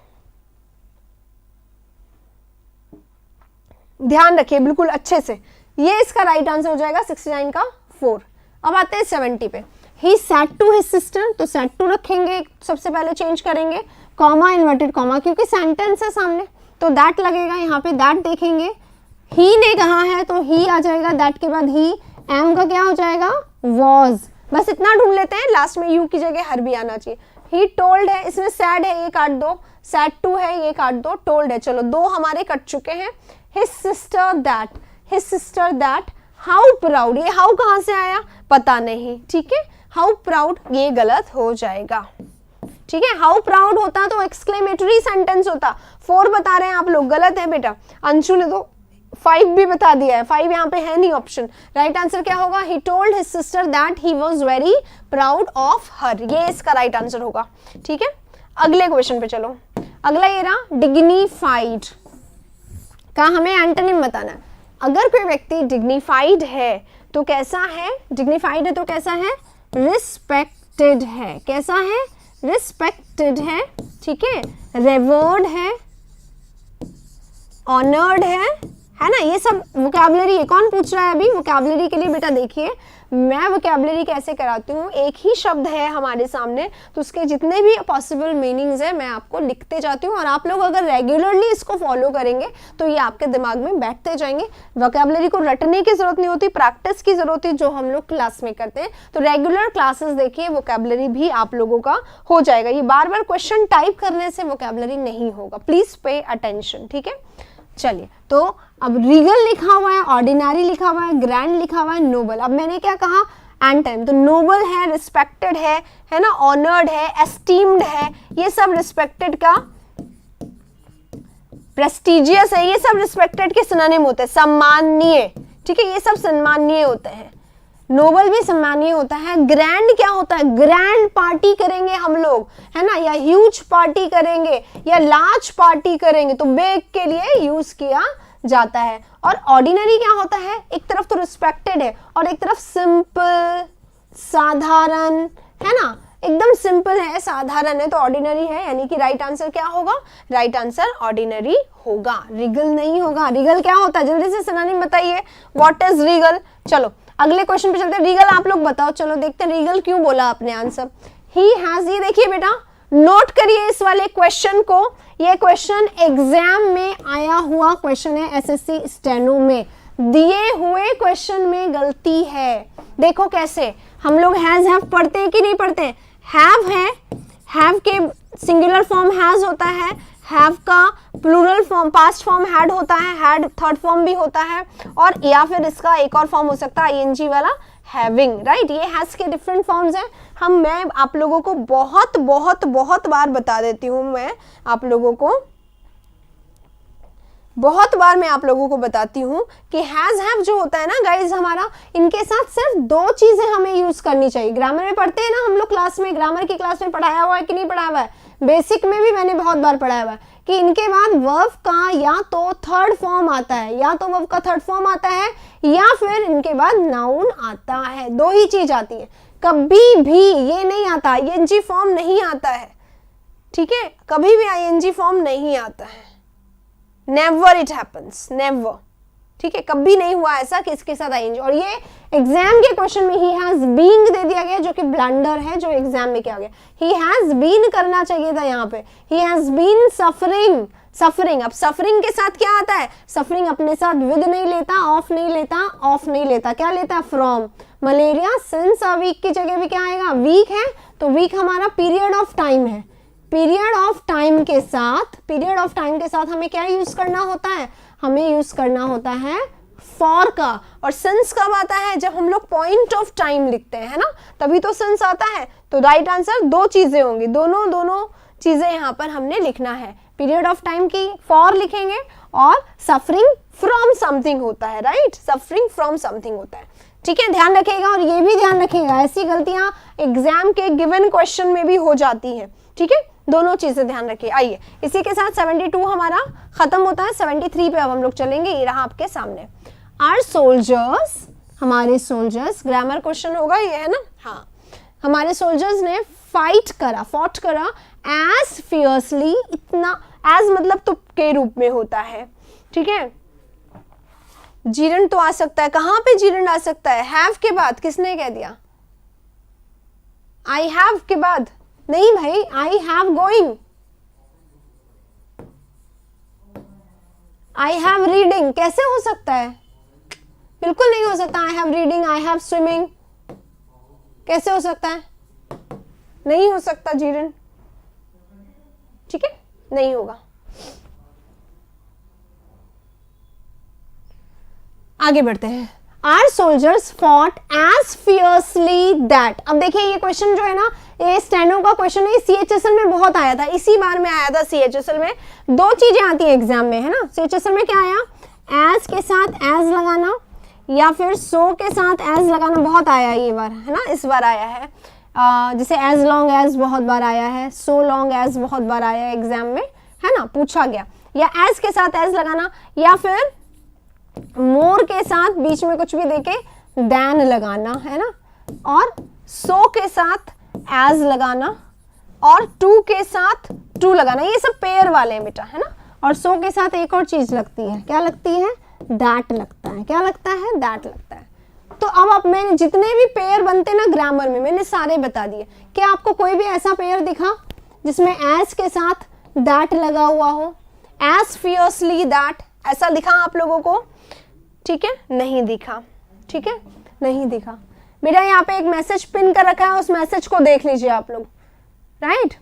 ध्यान रखिए बिल्कुल अच्छे से, ये इसका राइट आंसर हो जाएगा 69 का 4। अब आते हैं 70 पे। ही सैड टू हिज सिस्टर, तो सैड टू रखेंगे, सबसे पहले चेंज करेंगे, कॉमा इन्वर्टेड कॉमा, क्योंकि सेंटेंस है सामने तो दैट लगेगा, यहाँ पे दैट देखेंगे। ही ने कहा है तो ही आ जाएगा, दैट के बाद ही, एम का क्या हो जाएगा, वॉज। बस इतना ढूंढ लेते हैं, लास्ट में यू की जगह हर भी आना चाहिए। ही टोल्ड है, इसमें सैड है, ये काट दो, सैड टू है, ये काट दो, टोल्ड है, चलो 2 हमारे कट चुके हैं। His sister that, how proud, ये how कहाँ से आया पता नहीं, ठीक है। how proud ये गलत हो जाएगा, ठीक है। how proud होता तो एक्सक्लेमेटरी सेंटेंस होता। 4 बता रहे हैं आप लोग, गलत है बेटा। अंशु ने तो 5 भी बता दिया है, 5 यहाँ पे है नहीं ऑप्शन। राइट आंसर क्या होगा, he told his sister that he was very proud of her, ये इसका राइट आंसर होगा, ठीक है। अगले क्वेश्चन पे चलो। अगला ये रहा डिग्निफाइड का, हमें एंटोनिम बताना है। अगर कोई व्यक्ति डिग्निफाइड है तो कैसा है, डिग्निफाइड है तो कैसा है, रिस्पेक्टेड है, कैसा है, रिस्पेक्टेड है, ठीक है। रेवर्ड है, ऑनर्ड है ना। ये सब वोकैबुलरी है। कौन पूछ रहा है अभी वोकैबुलरी के लिए, बेटा देखिए मैं वोकैबुलरी कैसे कराती हूँ। एक ही शब्द है हमारे सामने तो उसके जितने भी पॉसिबल मीनिंग्स है मैं आपको लिखते जाती हूँ, और आप लोग अगर रेगुलरली इसको फॉलो करेंगे तो ये आपके दिमाग में बैठते जाएंगे। वोकैबुलरी को रटने की जरूरत नहीं होती, प्रैक्टिस की जरूरत है, जो हम लोग क्लास में करते हैं। तो रेगुलर क्लासेस देखिए, वोकैबुलरी भी आप लोगों का हो जाएगा। ये बार बार क्वेश्चन टाइप करने से वोकैबुलरी नहीं होगा, प्लीज पे अटेंशन, ठीक है। चलिए, तो अब रीगल लिखा हुआ है, ऑर्डिनरी लिखा हुआ है, ग्रैंड लिखा हुआ है, नोबल। अब मैंने क्या कहा, एंटोनिम। तो नोबल है, रिस्पेक्टेड है ना, ऑनर्ड है, एस्टीम्ड है, ये सब रिस्पेक्टेड का, प्रेस्टिजियस है, ये सब रिस्पेक्टेड के सिनोनिम होते हैं, सम्माननीय, ठीक है, ये सब सम्माननीय होते हैं। नोबल भी सम्मानीय होता है। ग्रैंड क्या होता है, ग्रैंड पार्टी करेंगे हम लोग, है ना, या ह्यूज पार्टी करेंगे या लार्ज पार्टी करेंगे तो बिग के लिए यूज किया जाता है। और ऑर्डिनरी क्या होता है, एक तरफ तो रिस्पेक्टेड है और एक तरफ सिंपल, साधारण, है ना, एकदम सिंपल है, साधारण है, तो ऑर्डिनरी है। यानी कि राइट आंसर क्या होगा, राइट आंसर ऑर्डिनरी होगा, रिगल नहीं होगा। रिगल क्या होता है, जल्दी से सिनोनिम बताइए, व्हाट इज रिगल। चलो अगले क्वेश्चन पे चलते हैं। रीगल आप लोग बताओ, चलो देखते हैं रीगल क्यों बोला आपने आंसर। ही हैज, ये देखिए बेटा, नोट करिए इस वाले क्वेश्चन को, ये क्वेश्चन एग्जाम में आया हुआ क्वेश्चन है, एसएससी स्टेनो में दिए हुए क्वेश्चन में गलती है। देखो कैसे हम लोग हैज हैव पढ़ते हैं कि नहीं पढ़ते। हैव है, हैव के सिंगुलर फॉर्म हैज होता है, हैव का plural form past form had होता है, हैड थर्ड फॉर्म भी होता है, और या फिर इसका एक और फॉर्म हो सकता है आईएनजी वाला, हैविंग, राइट। ये हैज के डिफरेंट फॉर्म्स हैं। मैं आप लोगों को बहुत बहुत बहुत बार बता देती हूँ मैं आप लोगों को बहुत बार मैं आप लोगों को बताती हूँ कि हैज़ हैव जो होता है ना गाइज हमारा, इनके साथ सिर्फ दो चीज़ें हमें यूज़ करनी चाहिए। ग्रामर में पढ़ते हैं ना हम लोग क्लास में, ग्रामर की क्लास में पढ़ाया हुआ है कि नहीं पढ़ाया हुआ है, बेसिक में भी मैंने बहुत बार पढ़ाया हुआ है कि इनके बाद वर्ब का या तो थर्ड फॉर्म आता है, या तो वर्ब का थर्ड फॉर्म आता है या फिर इनके बाद नाउन आता है, दो ही चीज़ आती है। कभी भी ये नहीं आता, ing फॉर्म नहीं आता है, ठीक है, कभी भी ing फॉर्म नहीं आता है, नेवर इट हैपन्स, नेवर, ठीक है, कभी नहीं हुआ ऐसा कि इसके साथ ing। और ये एग्जाम के क्वेश्चन में ही हैज बीन दे दिया गया, जो कि ब्लंडर है जो एग्जाम में किया गया। ही हैज बीन करना चाहिए था यहाँ पे, ही हैज बीन सफरिंग, सफरिंग। अब सफरिंग के साथ क्या आता है, सफरिंग अपने साथ विद नहीं लेता, ऑफ नहीं लेता, ऑफ नहीं लेता, क्या लेता है, from. Malaria since a week की जगह भी क्या आएगा, वीक है तो वीक हमारा पीरियड ऑफ टाइम है, पीरियड ऑफ टाइम के साथ, पीरियड ऑफ टाइम के साथ हमें क्या यूज करना होता है, हमें यूज करना होता है फॉर का। और सिंस कब आता है, जब हम लोग पॉइंट ऑफ टाइम लिखते हैं, है ना, तभी तो सिंस आता है। तो राइट आंसर दो चीजें होंगी, दोनों चीजें यहाँ पर हमने लिखना है, पीरियड ऑफ टाइम की फॉर लिखेंगे और सफरिंग फ्रॉम समथिंग होता है, राइट, सफरिंग फ्रॉम समथिंग होता है, ठीक है, ध्यान रखिएगा। और ये भी ध्यान रखिएगा, ऐसी गलतियां एग्जाम के गिवन क्वेश्चन में भी हो जाती हैं, ठीक है, दोनों चीजें ध्यान रखिए। आइए इसी के साथ 72 हमारा खत्म होता है, 73 पे अब हम लोग चलेंगे। ये रहा आपके सामने, आर सोल्जर्स, हमारे सोल्जर्स, ग्रामर क्वेश्चन होगा ये, है ना, हाँ, हमारे सोल्जर्स ने फाइट करा, फॉट करा, एज फियर्सली, इतना, एज मतलब तो के रूप में होता है, ठीक है, जीरन तो आ सकता है, कहां पे जीरन आ सकता है, हैव के बाद, किसने कह दिया, आई हैव के बाद नहीं भाई, I have going, I have reading, कैसे हो सकता है, बिल्कुल नहीं हो सकता। I have reading, I have swimming, कैसे हो सकता है, नहीं हो सकता जीरन, ठीक है, नहीं होगा। आगे बढ़ते हैं, our soldiers fought as fiercely that. अब देखिए ये क्वेश्चन जो है ना, ये स्टेनो का क्वेश्चन है, CHSL में बहुत आया था, इसी बार में आया था CHSL में। दो चीजें आती है एग्जाम में, है ना, CHSL में क्या आया, एज के साथ एज लगाना या फिर सो के साथ एज लगाना, बहुत आया ये बार, है ना, इस बार आया है। जैसे एज लॉन्ग एज बहुत बार आया है, सो लॉन्ग एज बहुत बार आया है एग्जाम में, है ना, पूछा गया। या एज के साथ एज लगाना या फिर मोर के साथ बीच में कुछ भी देके देन लगाना, है ना, और सो के साथ एज लगाना और टू के साथ टू लगाना, ये सब पेयर वाले हैं बेटा, है ना। और सो के साथ एक और चीज लगती है, क्या लगती है, दैट लगता है, क्या लगता है, दैट लगता है। तो अब मैंने जितने भी पेयर बनते ना ग्रामर में, मैंने सारे बता दिए। क्या आपको कोई भी ऐसा पेयर दिखा जिसमें एज के साथ दैट लगा हुआ हो, एज फियर्सली दैट, ऐसा दिखा आप लोगों को, ठीक है, नहीं दिखा, ठीक है, नहीं दिखा बेटा। यहाँ पे एक मैसेज पिन कर रखा है, उस मैसेज को देख लीजिए आप लोग, right.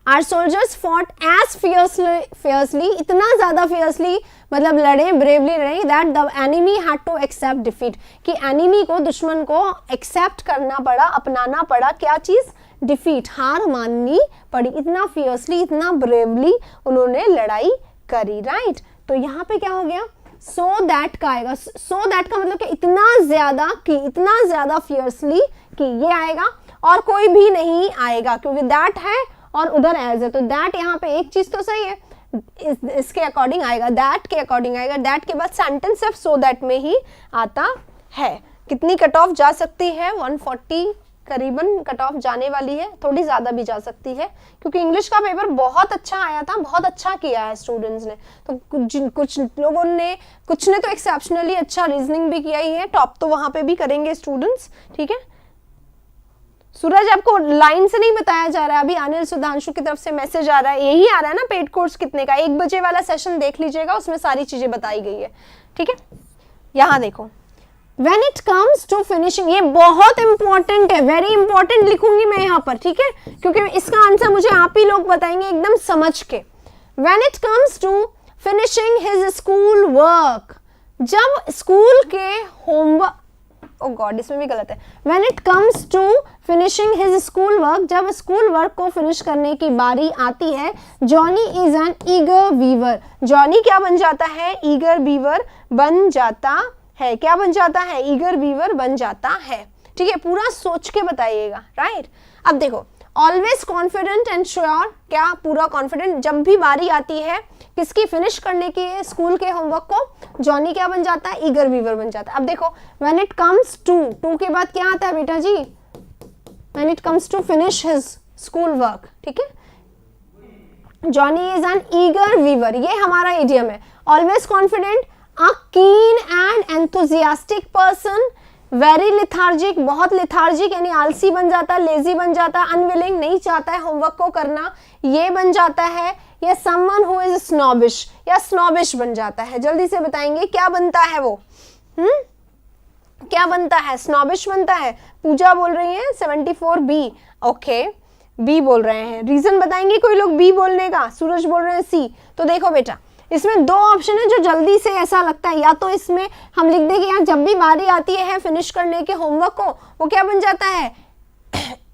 Our soldiers fought as fiercely, इतना ज्यादा फियर्सली मतलब लड़े, ब्रेवली लड़े, that the enemy had to accept defeat, कि एनिमी को, दुश्मन को एक्सेप्ट करना पड़ा, अपनाना पड़ा, क्या चीज, डिफीट, हार माननी पड़ी। इतना फियर्सली, इतना ब्रेवली उन्होंने लड़ाई करी, राइट। तो यहाँ पे क्या हो गया, सो दैट का आएगा, सो दैट का मतलब कि इतना ज्यादा, कि इतना ज्यादा फियर्सली, कि ये आएगा और कोई भी नहीं आएगा, क्योंकि दैट है और उधर एज है। तो दैट यहाँ पे एक चीज तो सही है, इसके अकॉर्डिंग आएगा, दैट के अकॉर्डिंग आएगा। दैट के बाद सेंटेंस सिर्फ सो दैट में ही आता है। कितनी कट ऑफ जा सकती है, 140 करीबन कट ऑफ जाने वाली है, थोड़ी ज्यादा भी जा सकती है, क्योंकि इंग्लिश का पेपर बहुत अच्छा आया था, बहुत अच्छा किया है स्टूडेंट्स ने। तो कुछ लोगों ने, कुछ ने तो एक्सेप्शनली अच्छा रीजनिंग भी किया ही है, टॉप तो वहां पे भी करेंगे स्टूडेंट्स, ठीक है। सूरज आपको लाइन से नहीं बताया जा रहा है, अभी अनिल सुधांशु की तरफ से मैसेज आ रहा है, यही आ रहा है ना, पेड कोर्स कितने का, 1 बजे वाला सेशन देख लीजिएगा, उसमें सारी चीजें बताई गई है, ठीक है। यहाँ देखो, When it comes to finishing, ये बहुत इंपॉर्टेंट है, वेरी इंपॉर्टेंट लिखूंगी मैं यहाँ पर, ठीक है, क्योंकि इसका आंसर मुझे आप ही लोग बताएंगे एकदम समझ के। When it comes to finishing his school work, जब स्कूल के होमवर्क, ओ गॉड, इसमें भी गलत है। When it comes to finishing his school work, जब स्कूल वर्क को फिनिश करने की बारी आती है, Johnny is an eager weaver, Johnny क्या बन जाता है, ईगर वीवर बन जाता है, क्या बन जाता है, ईगर वीवर बन जाता है। ठीक है, पूरा सोच के बताइएगा, राइट। अब देखो, ऑलवेज कॉन्फिडेंट एंड श्योर, क्या पूरा कॉन्फिडेंट, जब भी बारी आती है किसकी, फिनिश करने की स्कूल के होमवर्क को, जॉनी क्या बन जाता है, ईगर वीवर बन जाता है। अब देखो, व्हेन इट कम्स टू के बाद क्या आता है बेटा जी, when it comes to finish his school work, ठीक है, Johnny is an eager beaver, ये हमारा इडियम है। Always confident, a keen and enthusiastic person, very lethargic, बहुत लिथार्जिक यानी आलसी बन जाता है, लेजी बन जाता है, अनविलिंग, नहीं चाहता है होमवर्क को करना, ये बन जाता है, या समवन हु इज स्नॉबिश, या स्नॉबिश बन जाता है। जल्दी से बताएंगे क्या बनता है वो, क्या बनता है, स्नॉबिश बनता है। पूजा बोल रही है 74 बी, ओके बी बोल रहे हैं, रीजन बताएंगे कोई लोग बी बोलने का, सूरज बोल रहे हैं सी। तो देखो बेटा, इसमें दो ऑप्शन है जो जल्दी से ऐसा लगता है, या तो इसमें हम लिख देंगे यार जब भी बारी आती है फिनिश करने के होमवर्क को, वो क्या बन जाता है,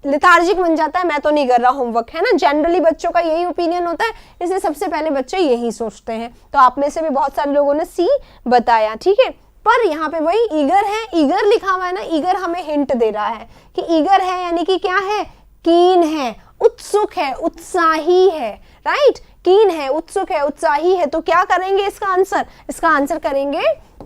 लिथार्जिक बन जाता है, मैं तो नहीं कर रहा होमवर्क, है ना। जनरली बच्चों का यही ओपिनियन होता है, इसलिए सबसे पहले बच्चे यही सोचते हैं। तो आप में से भी बहुत सारे लोगों ने सी बताया, ठीक है। पर यहाँ पे वही ईगर है, ईगर लिखा हुआ है ना, ईगर हमें हिंट दे रहा है कि ईगर है यानी कि क्या है, कीन है, उत्सुक है, उत्साही है, राइट, कीन है, उत्सुक है, उत्साही है। तो क्या करेंगे इसका आंसर, इसका आंसर करेंगे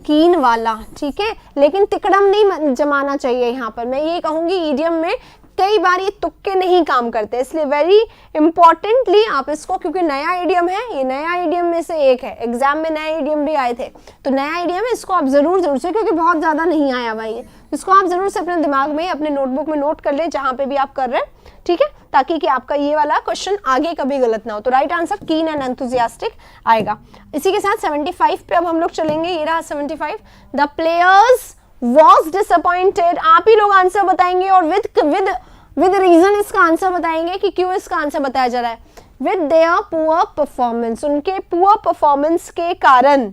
कीन वाला, ठीक है। लेकिन तिकड़म नहीं जमाना चाहिए यहाँ पर, मैं ये कहूंगी ईडियम में कई बार ये तुक्के नहीं काम करते, इसलिए वेरी इंपॉर्टेंटली आप इसको, क्योंकि नया ईडियम है, ये नया ईडियम में से एक है, एग्जाम में नए ईडियम भी आए थे, तो नया ईडियम है, इसको आप जरूर से, क्योंकि बहुत ज्यादा नहीं आया हुआ ये, इसको आप जरूर से अपने दिमाग में, अपने नोटबुक में नोट कर ले, जहां पे भी आप कर रहे हैं, ठीक है, ताकि कि आपका ये वाला क्वेश्चन आगे कभी गलत ना हो। तो राइट आंसर कीन एंड एंथुसियास्टिक आएगा। इसी के साथ 75 पे अब हम लोग चलेंगे, ये रहा 75, द प्लेयर्स वॉज डिसअपॉइंटेड, आप ही लोग आंसर बताएंगे और विद रीजन इसका आंसर बताएंगे कि क्यों इसका आंसर बताया जा रहा है। विद देयर पुअर परफॉर्मेंस, उनके पुअर परफॉर्मेंस के कारण,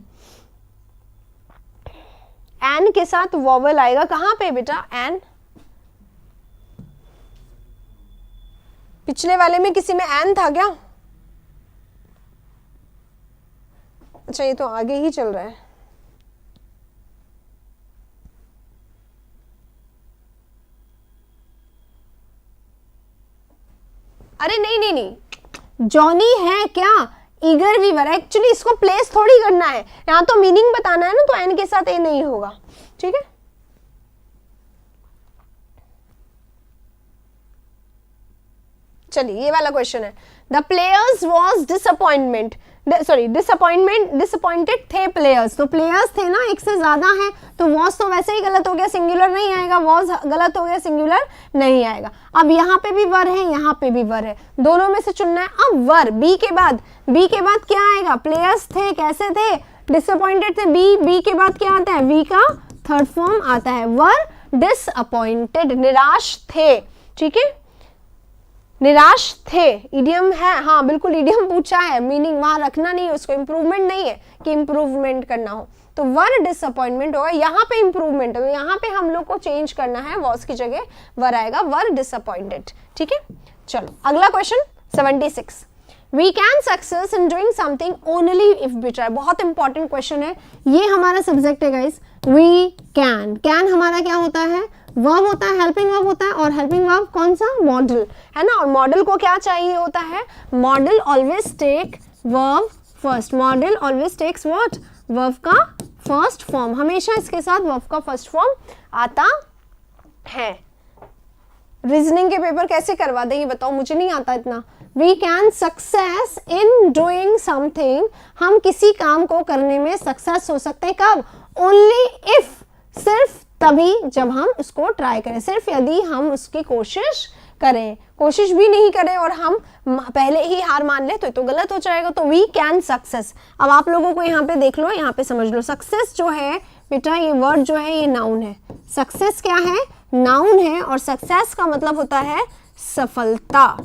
एन के साथ वॉवल आएगा, कहां पे बेटा, एन, पिछले वाले में किसी में एन था क्या, अच्छा ये तो आगे ही चल रहा है, अरे नहीं, जॉनी है क्या, ईगर वीवर, एक्चुअली इसको प्लेस थोड़ी करना है, यहां तो मीनिंग बताना है ना, तो एन के साथ ए नहीं होगा, ठीक है। चलिए ये वाला क्वेश्चन है, द प्लेयर्स वॉज डिसअपॉइंटेड थे प्लेयर्स, तो प्लेयर्स थे ना, एक से ज्यादा है, तो वॉज तो वैसे ही गलत हो गया, सिंगुलर नहीं आएगा, वॉज गलत हो गया, सिंगुलर नहीं आएगा। अब यहाँ पे भी वर है, यहाँ पे भी वर है, दोनों में से चुनना है। अब वर बी के बाद क्या आएगा, प्लेयर्स थे, कैसे थे, डिसअपॉइंटेड थे, बी के बाद क्या आता है, वी का थर्ड फॉर्म आता है, वर डिसअपॉइंटेड, निराश थे, ठीक है, निराश थे, इडियम है, हाँ बिल्कुल इडियम पूछा है, मीनिंग वहां रखना नहीं है उसको, इंप्रूवमेंट नहीं है कि इंप्रूवमेंट करना हो, तो वर डिसअपॉइंटमेंट होगा, यहाँ पे इंप्रूवमेंट है, यहाँ पे हम लोग को चेंज करना है, वॉज की जगह वर आएगा, वर डिसअपॉइंटेड, ठीक है। चलो अगला question 76, we can success in doing something only if we try, बहुत इंपॉर्टेंट क्वेश्चन है, ये हमारा सब्जेक्ट है गाइस। वी कैन हमारा क्या होता है, वर्ब होता है, हेल्पिंग वर्ब होता है, और हेल्पिंग वर्ब कौन सा, मॉडल, है ना, और मॉडल को क्या चाहिए होता है, modal always take verb first, modal always takes what, verb का फर्स्ट फॉर्म, हमेशा इसके साथ वर्ब का फर्स्ट फॉर्म आता है। रीजनिंग के पेपर कैसे करवा देंगे बताओ, मुझे नहीं आता इतना। We can success in doing something, हम किसी काम को करने में सक्सेस हो सकते हैं, कब, ओनली इफ, सिर्फ तभी जब हम उसको ट्राई करें, सिर्फ यदि हम उसकी कोशिश करें, कोशिश भी नहीं करें और हम पहले ही हार मान ले तो गलत हो जाएगा। तो वी कैन सक्सेस, अब आप लोगों को यहाँ पे देख लो, यहाँ पे समझ लो, सक्सेस जो है बेटा, ये वर्ड जो है ये नाउन है, सक्सेस क्या है, नाउन है, और सक्सेस का मतलब होता है सफलता,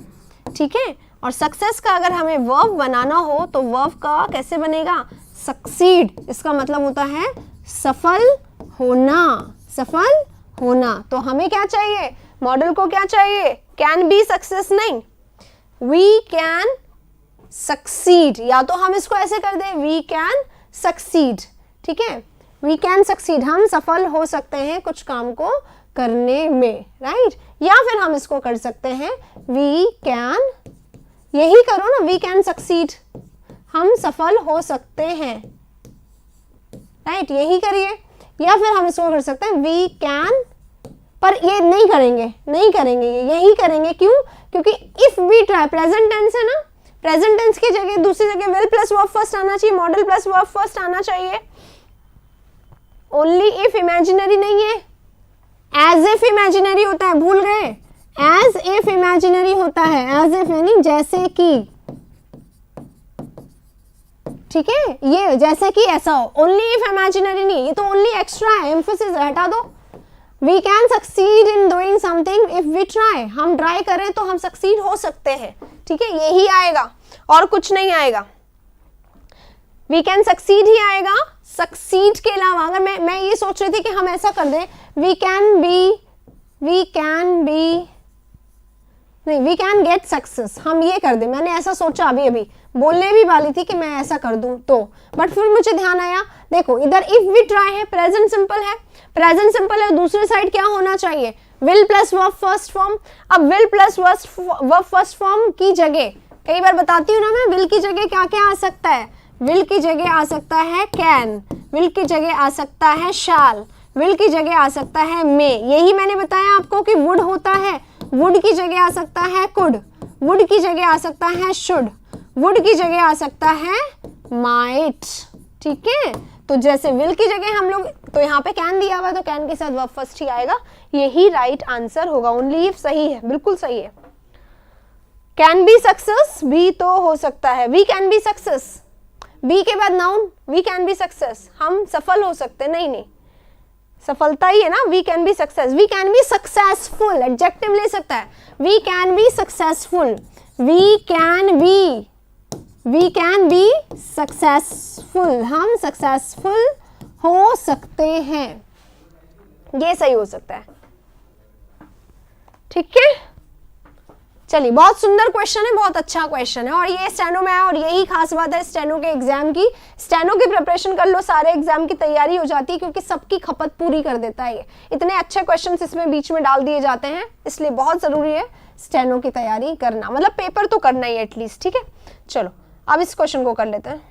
ठीक है। और सक्सेस का अगर हमें वर्ब बनाना हो तो वर्ब का कैसे बनेगा, सक्सीड, इसका मतलब होता है सफल होना, सफल होना। तो हमें क्या चाहिए, मॉडल को क्या चाहिए, कैन बी सक्सेस नहीं, वी कैन सक्सीड। या तो हम इसको ऐसे कर दें, वी कैन सक्सीड, ठीक है, वी कैन सक्सीड, हम सफल हो सकते हैं कुछ काम को करने में, राइट। या फिर हम इसको कर सकते हैं, वी कैन, यही करो ना, वी कैन सक्सीड, हम सफल हो सकते हैं, राइट, यही करिए। या फिर हम इसको कर सकते हैं, वी कैन, पर ये नहीं करेंगे, नहीं करेंगे, यही करेंगे। क्यों, क्योंकि if we try, present tense है ना, प्रेजेंट टेंस की जगह दूसरी जगह विल प्लस वर्ब फर्स्ट आना चाहिए, मॉडल प्लस वर्ब फर्स्ट आना चाहिए। ओनली इफ इमेजिनरी नहीं है, एज इफ इमेजिनरी होता है, भूल गए, एज इफ इमेजिनरी होता है, एज इफ यानी जैसे कि, ठीक है, ये जैसे कि ऐसा हो, ओनली इफ इमेजिनरी नहीं, ये तो ओनली एक्स्ट्रा है, एम्फेसिस हटा दो। We can succeed in doing something if we try, हम ट्राई करें तो हम सक्सीड हो सकते हैं, ठीक है, यही आएगा और कुछ नहीं आएगा, वी कैन सक्सीड ही आएगा। सक्सीड के अलावा अगर मैं ये सोच रही थी कि हम ऐसा कर दें, वी कैन गेट सक्सेस, हम ये कर दें, मैंने ऐसा सोचा अभी अभी, बोलने भी वाली थी कि मैं ऐसा कर दूं तो, बट फिर मुझे ध्यान आया, देखो इधर इफ वी ट्राई है, प्रेजेंट सिंपल है, प्रेजेंट सिंपल है, दूसरी साइड क्या होना चाहिए, will plus verb first form. अब will plus verb first form की जगह, कई बार बताती हूँ ना मैं, विल की जगह क्या क्या आ सकता है, विल की जगह आ सकता है कैन, विल की जगह आ सकता है शैल, विल की जगह आ सकता है मे। यही मैंने बताया आपको कि वुड होता है, वुड की जगह आ सकता है कुड, वुड की जगह आ सकता है शुड, वुड की जगह आ सकता है माइट, ठीक है। तो जैसे विल की जगह हम लोग, तो यहाँ पे कैन दिया हुआ है तो कैन के साथ वर्ब फर्स्ट ही आएगा, यही राइट आंसर होगा। ओनली इफ सही है, बिल्कुल सही है। कैन बी सक्सेस भी तो हो सकता है, we can be success, be के बाद noun, we can be success, हम सफल हो सकते, नहीं सफलता ही है ना, we can be success, we can be successful, adjective ले सकता है, we can be successful, we can be successful, हम सक्सेसफुल हो सकते हैं, ये सही हो सकता है, ठीक है। चलिए, बहुत सुंदर क्वेश्चन है, बहुत अच्छा क्वेश्चन है, और ये स्टेनो में है, और यही खास बात है स्टेनो के एग्जाम की। स्टेनो की प्रिपरेशन कर लो, सारे एग्जाम की तैयारी हो जाती है, क्योंकि सबकी खपत पूरी कर देता है ये, इतने अच्छे क्वेश्चंस इसमें बीच में डाल दिए जाते हैं, इसलिए बहुत जरूरी है स्टेनो की तैयारी करना, मतलब पेपर तो करना ही एटलीस्ट, ठीक है। चलो अब इस क्वेश्चन को कर लेते हैं।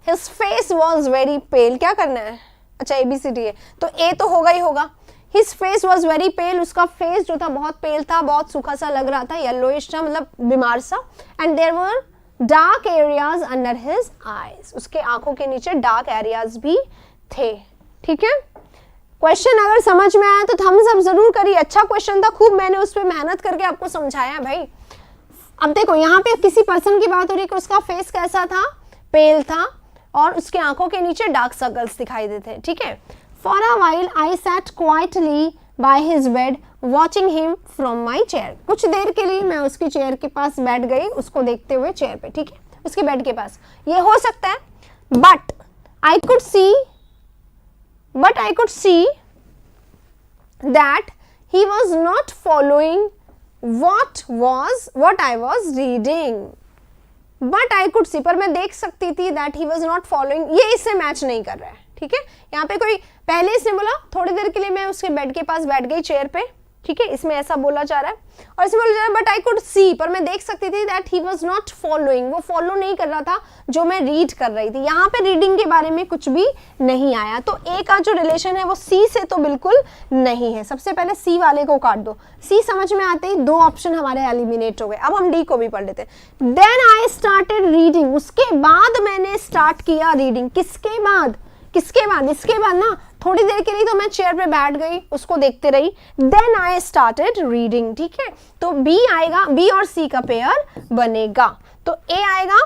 His face was very pale, क्या करना है, अच्छा ABCD है तो A तो होगा ही होगा। His face was very pale, उसका फेस जो था बहुत पेल था, बहुत सूखा सा लग रहा था, येलोइश था, मतलब बीमार सा। And there were dark areas under his eyes, उसके आंखों के नीचे डार्क एरियाज भी थे, ठीक है। क्वेश्चन अगर समझ में आया तो थम्स अप जरूर करिए, अच्छा क्वेश्चन था, खूब मैंने उस पर मेहनत करके आपको समझाया भाई। अब देखो यहाँ पे किसी पर्सन की बात हो रही है कि उसका फेस कैसा था, पेल था, और उसके आंखों के नीचे डार्क सर्कल्स दिखाई देते हैं, ठीक है। For a while I sat quietly by his bed watching him from my chair, कुछ देर के लिए मैं उसकी चेयर के पास बैठ गई, उसको देखते हुए चेयर पे, ठीक है, उसके बेड के पास। ये हो सकता है, but I could see that he was not following what I was reading, but I could see, पर मैं देख सकती थी that he was not following, ये इससे मैच नहीं कर रहा है, ठीक है। यहाँ पे कोई पहले इसने बोला थोड़ी देर के लिए मैं उसके बेड के पास बैठ गई चेयर पे, ठीक है, इसमें ऐसा बोला जा रहा है, और इसमें बोला जा रहा है बट आई कुड सी, पर मैं देख सकती थी that he was not following, वो फॉलो नहीं कर रहा था जो मैं रीड कर रही थी। यहाँ पे रीडिंग के बारे में कुछ भी नहीं आया, तो ए का जो रिलेशन है वो सी से तो बिल्कुल नहीं है। सबसे पहले सी वाले को काट दो, सी समझ में आते ही दो ऑप्शन हमारे एलिमिनेट हो गए। अब हम डी को भी पढ़ लेते हैं। देन आई स्टार्टेड रीडिंग, उसके बाद मैंने स्टार्ट किया रीडिंग। किसके बाद, इसके बाद ना थोड़ी देर के लिए तो मैं चेयर पे बैठ गई, उसको देखते रही। देन आई स्टार्टेड रीडिंग, ठीक है, तो बी आएगा, बी और सी का पेयर बनेगा, तो ए आएगा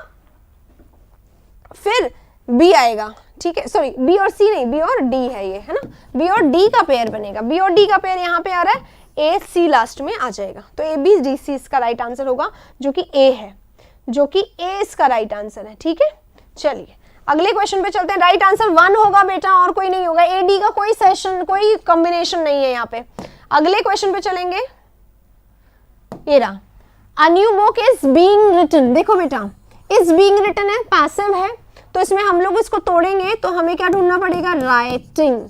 फिर बी आएगा, ठीक है, सॉरी बी और सी नहीं, बी और डी है ये, है ना, बी और डी का पेयर बनेगा। बी और डी का पेयर यहाँ पे आ रहा है, ए सी लास्ट में आ जाएगा, तो ए बी डी सी इसका राइट आंसर होगा, जो कि ए है, जो कि ए इसका राइट आंसर है, ठीक है। चलिए अगले क्वेश्चन पे चलते हैं। राइट आंसर 1 होगा बेटा और कोई नहीं होगा। ए डी का कोई सेशन कोई कॉम्बिनेशन नहीं है यहाँ पे। अगले क्वेश्चन पे चलेंगे। ये रहा, a new book is being written. देखो बेटा इज बीइंग रिटन है, पैसिव है, तो इसमें हम लोग इसको तोड़ेंगे तो हमें क्या ढूंढना पड़ेगा, राइटिंग।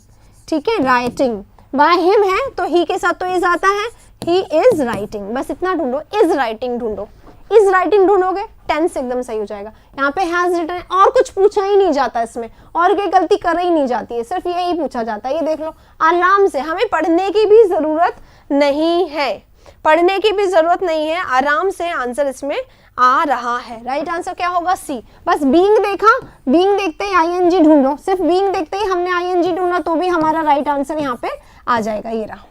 ठीक है, राइटिंग बाय हिम है तो ही के साथ तो इज आता है, ही इज राइटिंग, बस इतना ढूंढो, इज राइटिंग ढूंढो। इज राइटिंग ढूंढोगे टेंस एकदम सही हो जाएगा। यहाँ पे हैज रिटन और कुछ पूछा ही नहीं जाता इसमें, और कोई गलती कर ही नहीं जाती है, सिर्फ यही पूछा जाता है। ये देख लो आराम से, हमें पढ़ने की भी जरूरत नहीं है, पढ़ने की भी जरूरत नहीं है, आराम से आंसर इसमें आ रहा है। राइट आंसर क्या होगा, सी। बस बीइंग देखा, बीइंग देखते ही आईएनजी ढूंढो, सिर्फ बीइंग देखते ही हमने आईएनजी ढूंढा तो भी हमारा राइट आंसर यहाँ पे आ जाएगा। ये रहा,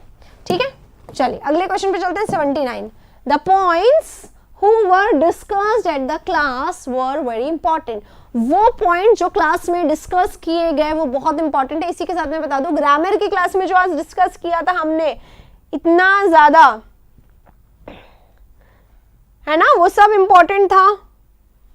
ठीक है। चलिए अगले क्वेश्चन पे चलते हैं। 79 the points who were discussed at the class were very important। वो पॉइंट जो क्लास में डिस्कस किए गए वो बहुत इंपॉर्टेंट है। इसी के साथ मैं बता दूं, ग्रामर की क्लास में जो आज डिस्कस किया था हमने, इतना ज्यादा है ना, वो सब इंपॉर्टेंट था,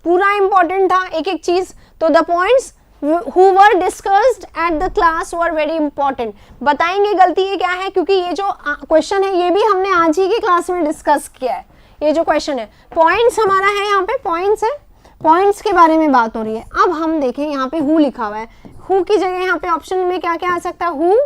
पूरा इंपॉर्टेंट था एक एक चीज। तो the points who were discussed at the class were very important। बताएंगे गलती ये क्या है, क्योंकि ये जो क्वेश्चन है ये भी हमने आज ही की क्लास में डिस्कस किया है। ये जो क्वेश्चन है पॉइंट्स हमारा है, यहाँ पे पॉइंट्स है, पॉइंट्स के बारे में बात हो रही है। अब हम देखें यहाँ पे हु लिखा हुआ है, हु की जगह यहाँ पे ऑप्शन में क्या क्या आ सकता है, हु,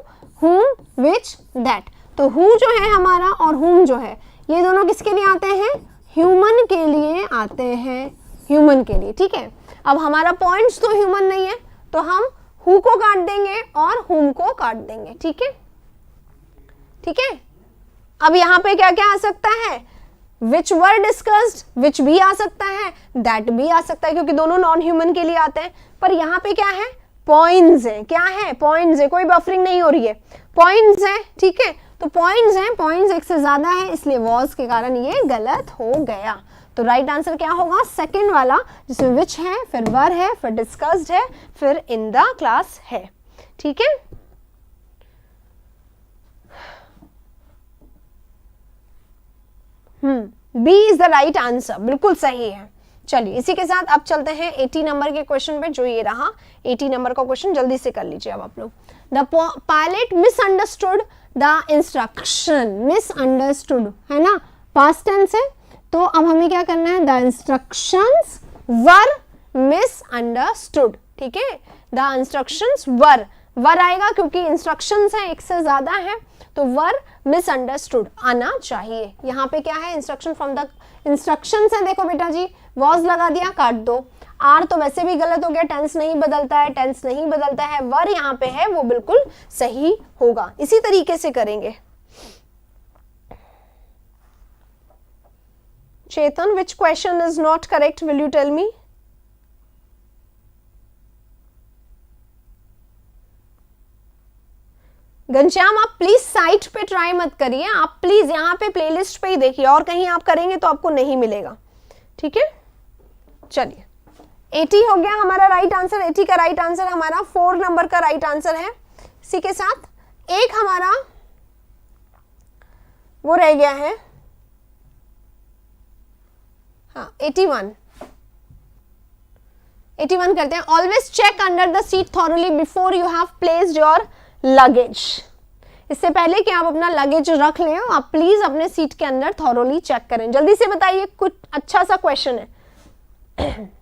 whom, which, that। तो हु जो है हमारा और whom जो है, ये दोनों किसके लिए आते हैं, ह्यूमन के लिए आते हैं, ह्यूमन के लिए। ठीक है, अब हमारा पॉइंट्स तो ह्यूमन नहीं है तो हम हु को काट देंगे और whom को काट देंगे। ठीक है, ठीक है। अब यहाँ पे क्या क्या आ सकता है, which were discussed, which भी आ सकता है, that भी आ सकता है, क्योंकि दोनों नॉन ह्यूमन के लिए आते हैं। पर यहाँ पे क्या है, पॉइंट्स है, क्या है, पॉइंट्स है, कोई बफरिंग नहीं हो रही है, पॉइंट्स है। ठीक है, तो पॉइंट्स है, पॉइंट्स एक से ज्यादा है, इसलिए वॉज के कारण ये गलत हो गया। तो राइट आंसर क्या होगा, सेकंड वाला, जिसमें विच है, फिर वर है, फिर डिस्कस्ड है, फिर इन द क्लास है। ठीक है, B is the right answer, बिल्कुल सही है। चलिए इसी के साथ अब चलते हैं 80 नंबर के क्वेश्चन पे, जो ये रहा 80 नंबर का क्वेश्चन, जल्दी से कर लीजिए अब आप लोग। The pilot misunderstood the instruction, misunderstood है ना, पास्ट टेंस है, तो अब हमें क्या करना है, द इंस्ट्रक्शंस वर मिसअंडरस्टूड। ठीक है, द इंस्ट्रक्शंस वर आएगा क्योंकि इंस्ट्रक्शंस है, एक से ज्यादा है, तो वर मिसअंडरस्टूड आना चाहिए। यहाँ पे क्या है, इंस्ट्रक्शन फ्रॉम द इंस्ट्रक्शंस है, देखो बेटा जी वॉज लगा दिया, काट दो। आर तो वैसे भी गलत हो गया, टेंस नहीं बदलता है, टेंस नहीं बदलता है, वर यहाँ पे है, वो बिल्कुल सही होगा। इसी तरीके से करेंगे। Chetan, which question is not correct, will you tell me? Ghanshyam आप प्लीज साइट पे ट्राई मत करिए, आप प्लीज यहाँ पे प्लेलिस्ट पे ही देखिए, और कहीं आप करेंगे तो आपको नहीं मिलेगा। ठीक है, चलिए 80 हो गया हमारा राइट आंसर। 80 का राइट आंसर हमारा 4 नंबर का राइट आंसर है। इसी के साथ एक हमारा वो रह गया है, हाँ 81 करते हैं। Always check under the seat thoroughly before you have placed your luggage. इससे पहले कि आप अपना लगेज रख लें, आप प्लीज अपने सीट के अंदर थॉरोली चेक करें। जल्दी से बताइए, कुछ अच्छा सा क्वेश्चन है।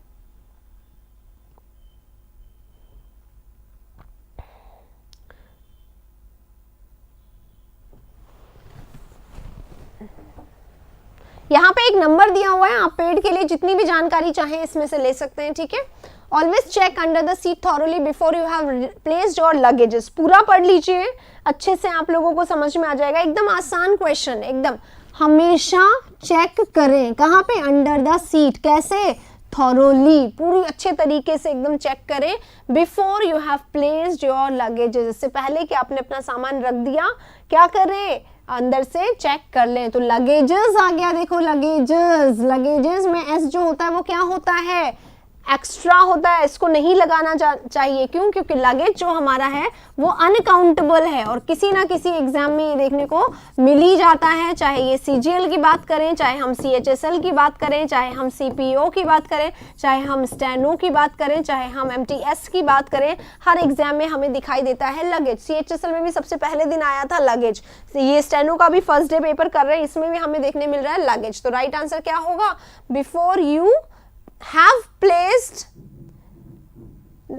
यहाँ पे एक नंबर दिया हुआ है, आप पेड के लिए जितनी भी जानकारी चाहें इसमें से ले सकते हैं। ठीक है, always check under the seat thoroughly before you have placed your luggages. पूरा पढ़ लीजिए, अच्छे से आप लोगों को समझ में आ जाएगा। एकदम आसान क्वेश्चन, एकदम। हमेशा चेक करें, कहाँ पे, अंडर द सीट। कैसे, थॉरोली, पूरी अच्छे तरीके से एकदम चेक करें। Before you have placed your luggages, इससे पहले कि आपने अपना सामान रख दिया, क्या करें, अंदर से चेक कर लें। तो लगेजेस आ गया, देखो लगेजेस, लगेजेस में एस जो होता है वो क्या होता है, एक्स्ट्रा होता है, इसको नहीं लगाना चाहिए। क्यों? क्योंकि लगेज जो हमारा है वो अनकाउंटेबल है और किसी ना किसी एग्जाम में ये देखने को मिल ही जाता है, चाहे ये CGL की बात करें, चाहे हम CHSL की बात करें, चाहे हम CPO की बात करें, चाहे हम स्टेनो की बात करें, चाहे हम MTS की बात करें, हर एग्जाम में हमें दिखाई देता है लगेज। CHSL में भी सबसे पहले दिन आया था लगेज, ये स्टेनो का भी फर्स्ट डे पेपर कर रहे हैं, इसमें भी हमें देखने मिल रहा है लगेज। तो राइट आंसर क्या होगा? बिफोर यू हैव प्लेस्ड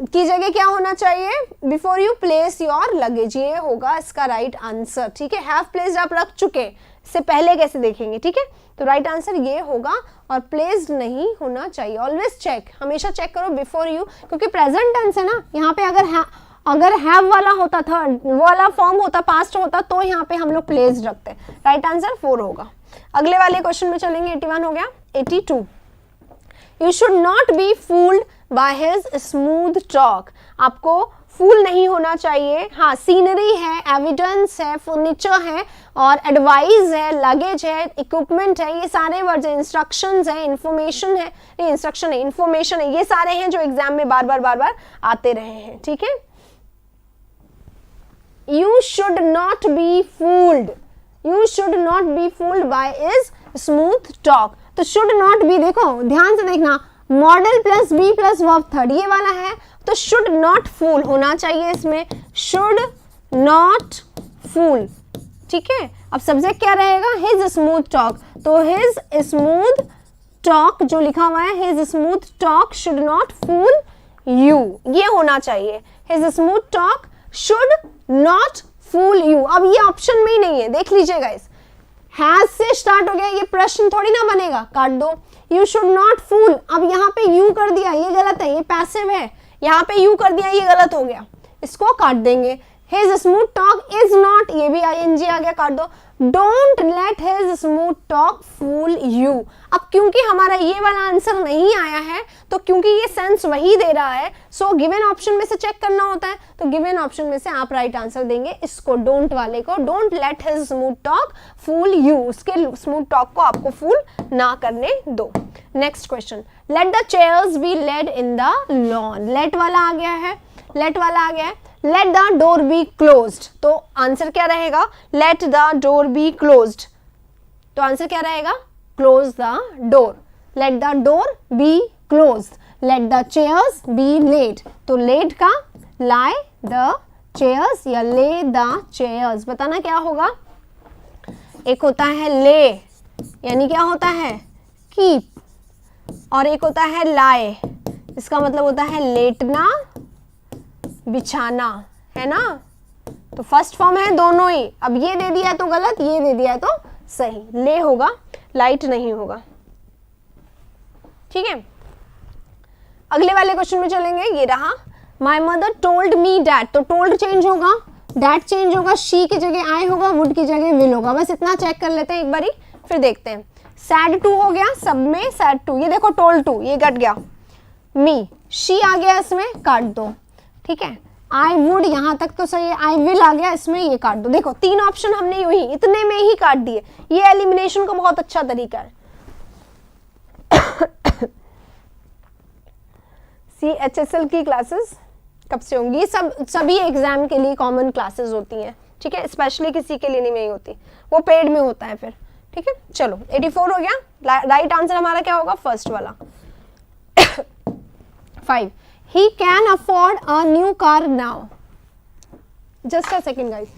की जगह क्या होना चाहिए? Before you place your luggage, ये होगा इसका राइट आंसर। ठीक है, हैव प्लेस्ड आप रख चुके, इससे पहले कैसे देखेंगे? ठीक है, तो राइट आंसर ये होगा और प्लेस्ड नहीं होना चाहिए। ऑलवेज चेक, हमेशा चेक करो बिफोर यू, क्योंकि प्रेजेंट टेंस है ना, यहाँ पे अगर हैव वाला होता था, वो वाला फॉर्म होता, पास्ट होता, तो यहाँ पे हम लोग प्लेस्ड रखते। राइट आंसर 4 होगा। अगले वाले क्वेश्चन में चलेंगे। 81 हो गया। 82, You should not be fooled by his smooth talk. आपको फूल नहीं होना चाहिए। हाँ, सीनरी है, एविडेंस है, फर्नीचर है और एडवाइस है, लगेज है, इक्विपमेंट है, ये सारे वर्ड्स हैं। इंस्ट्रक्शंस है, इंफॉर्मेशन है, नहीं इंस्ट्रक्शन है, इंफॉर्मेशन है, ये सारे हैं जो एग्जाम में बार बार आते रहे हैं। ठीक है, You should not be fooled. You should not be fooled by his smooth talk. तो शुड नॉट बी, देखो ध्यान से देखना, modal plus be plus verb third ये वाला है, तो शुड नॉट फूल होना चाहिए इसमें, शुड नॉट फूल। ठीक है, अब सब्जेक्ट क्या रहेगा? हिज स्मूथ टॉक, तो हिज स्मूथ टॉक जो लिखा हुआ है, his smooth talk should not fool you, ये होना चाहिए। His smooth talk should not fool you. अब ये ऑप्शन में ही नहीं है, देख लीजिएगा, इस हैज से स्टार्ट हो गया, ये प्रश्न थोड़ी ना बनेगा, काट दो। यू शुड नॉट फूल, अब यहाँ पे यू कर दिया, ये गलत है, ये पैसिव है, यहाँ पे यू कर दिया, ये गलत हो गया, इसको काट देंगे। His smooth talk is not, ये भी ING आ गया, काट दो। Don't let his smooth talk fool you. अब क्योंकि हमारा ये वाला आंसर नहीं आया है, तो क्योंकि ये सेंस वही दे रहा है, सो गिवन ऑप्शन में से चेक करना होता है, तो गिवन ऑप्शन में से आप राइट आंसर देंगे इसको, डोंट वाले को। Don't let his smooth talk fool you, उसके स्मूथ टॉक को आपको फूल ना करने दो। Next question, let the chairs be laid in the lawn. Let वाला आ गया है, लेट वाला आ गया है। Let the door be closed, तो आंसर क्या रहेगा? Let the door be closed, तो आंसर क्या रहेगा? Close the door. Let the door be closed. Let the chairs be lead, तो लेड का लाई द चेयर्स या ले द चेयर्स, बताना क्या होगा? एक होता है ले, यानी क्या होता है? कीप, और एक होता है लाई, इसका मतलब होता है लेटना, बिछाना, है ना। तो फर्स्ट फॉर्म है दोनों ही, अब ये दे दिया है तो गलत, ये दे दिया है तो सही, ले होगा, लाइट नहीं होगा। ठीक है, अगले वाले क्वेश्चन में चलेंगे। ये रहा, my mother told me that, तो टोल्ड चेंज होगा, डैट चेंज होगा, शी की जगह आई होगा, वुड की जगह विल होगा। बस इतना चेक कर लेते हैं एक बारी, फिर देखते हैं। सैड टू हो गया, सब में सैड टू, ये देखो टोल्ड टू, ये कट गया। मी, शी आ गया, इसमें काट दो। ठीक है, आई वुड यहाँ तक तो सही है, आई विल आ गया, इसमें ये काट दो। देखो 3 ऑप्शन हमने यूं ही इतने में ही काट दिए, ये एलिमिनेशन का बहुत अच्छा तरीका है। CHSL की क्लासेस कब से होंगी? ये सभी एग्जाम के लिए कॉमन क्लासेस होती हैं। ठीक है, स्पेशली किसी के लिए नहीं होती, वो पेड में होता है फिर। ठीक है, चलो 84 हो गया। राइट आंसर हमारा क्या होगा? फर्स्ट वाला। 5, he can afford a new car now. Just a second guys.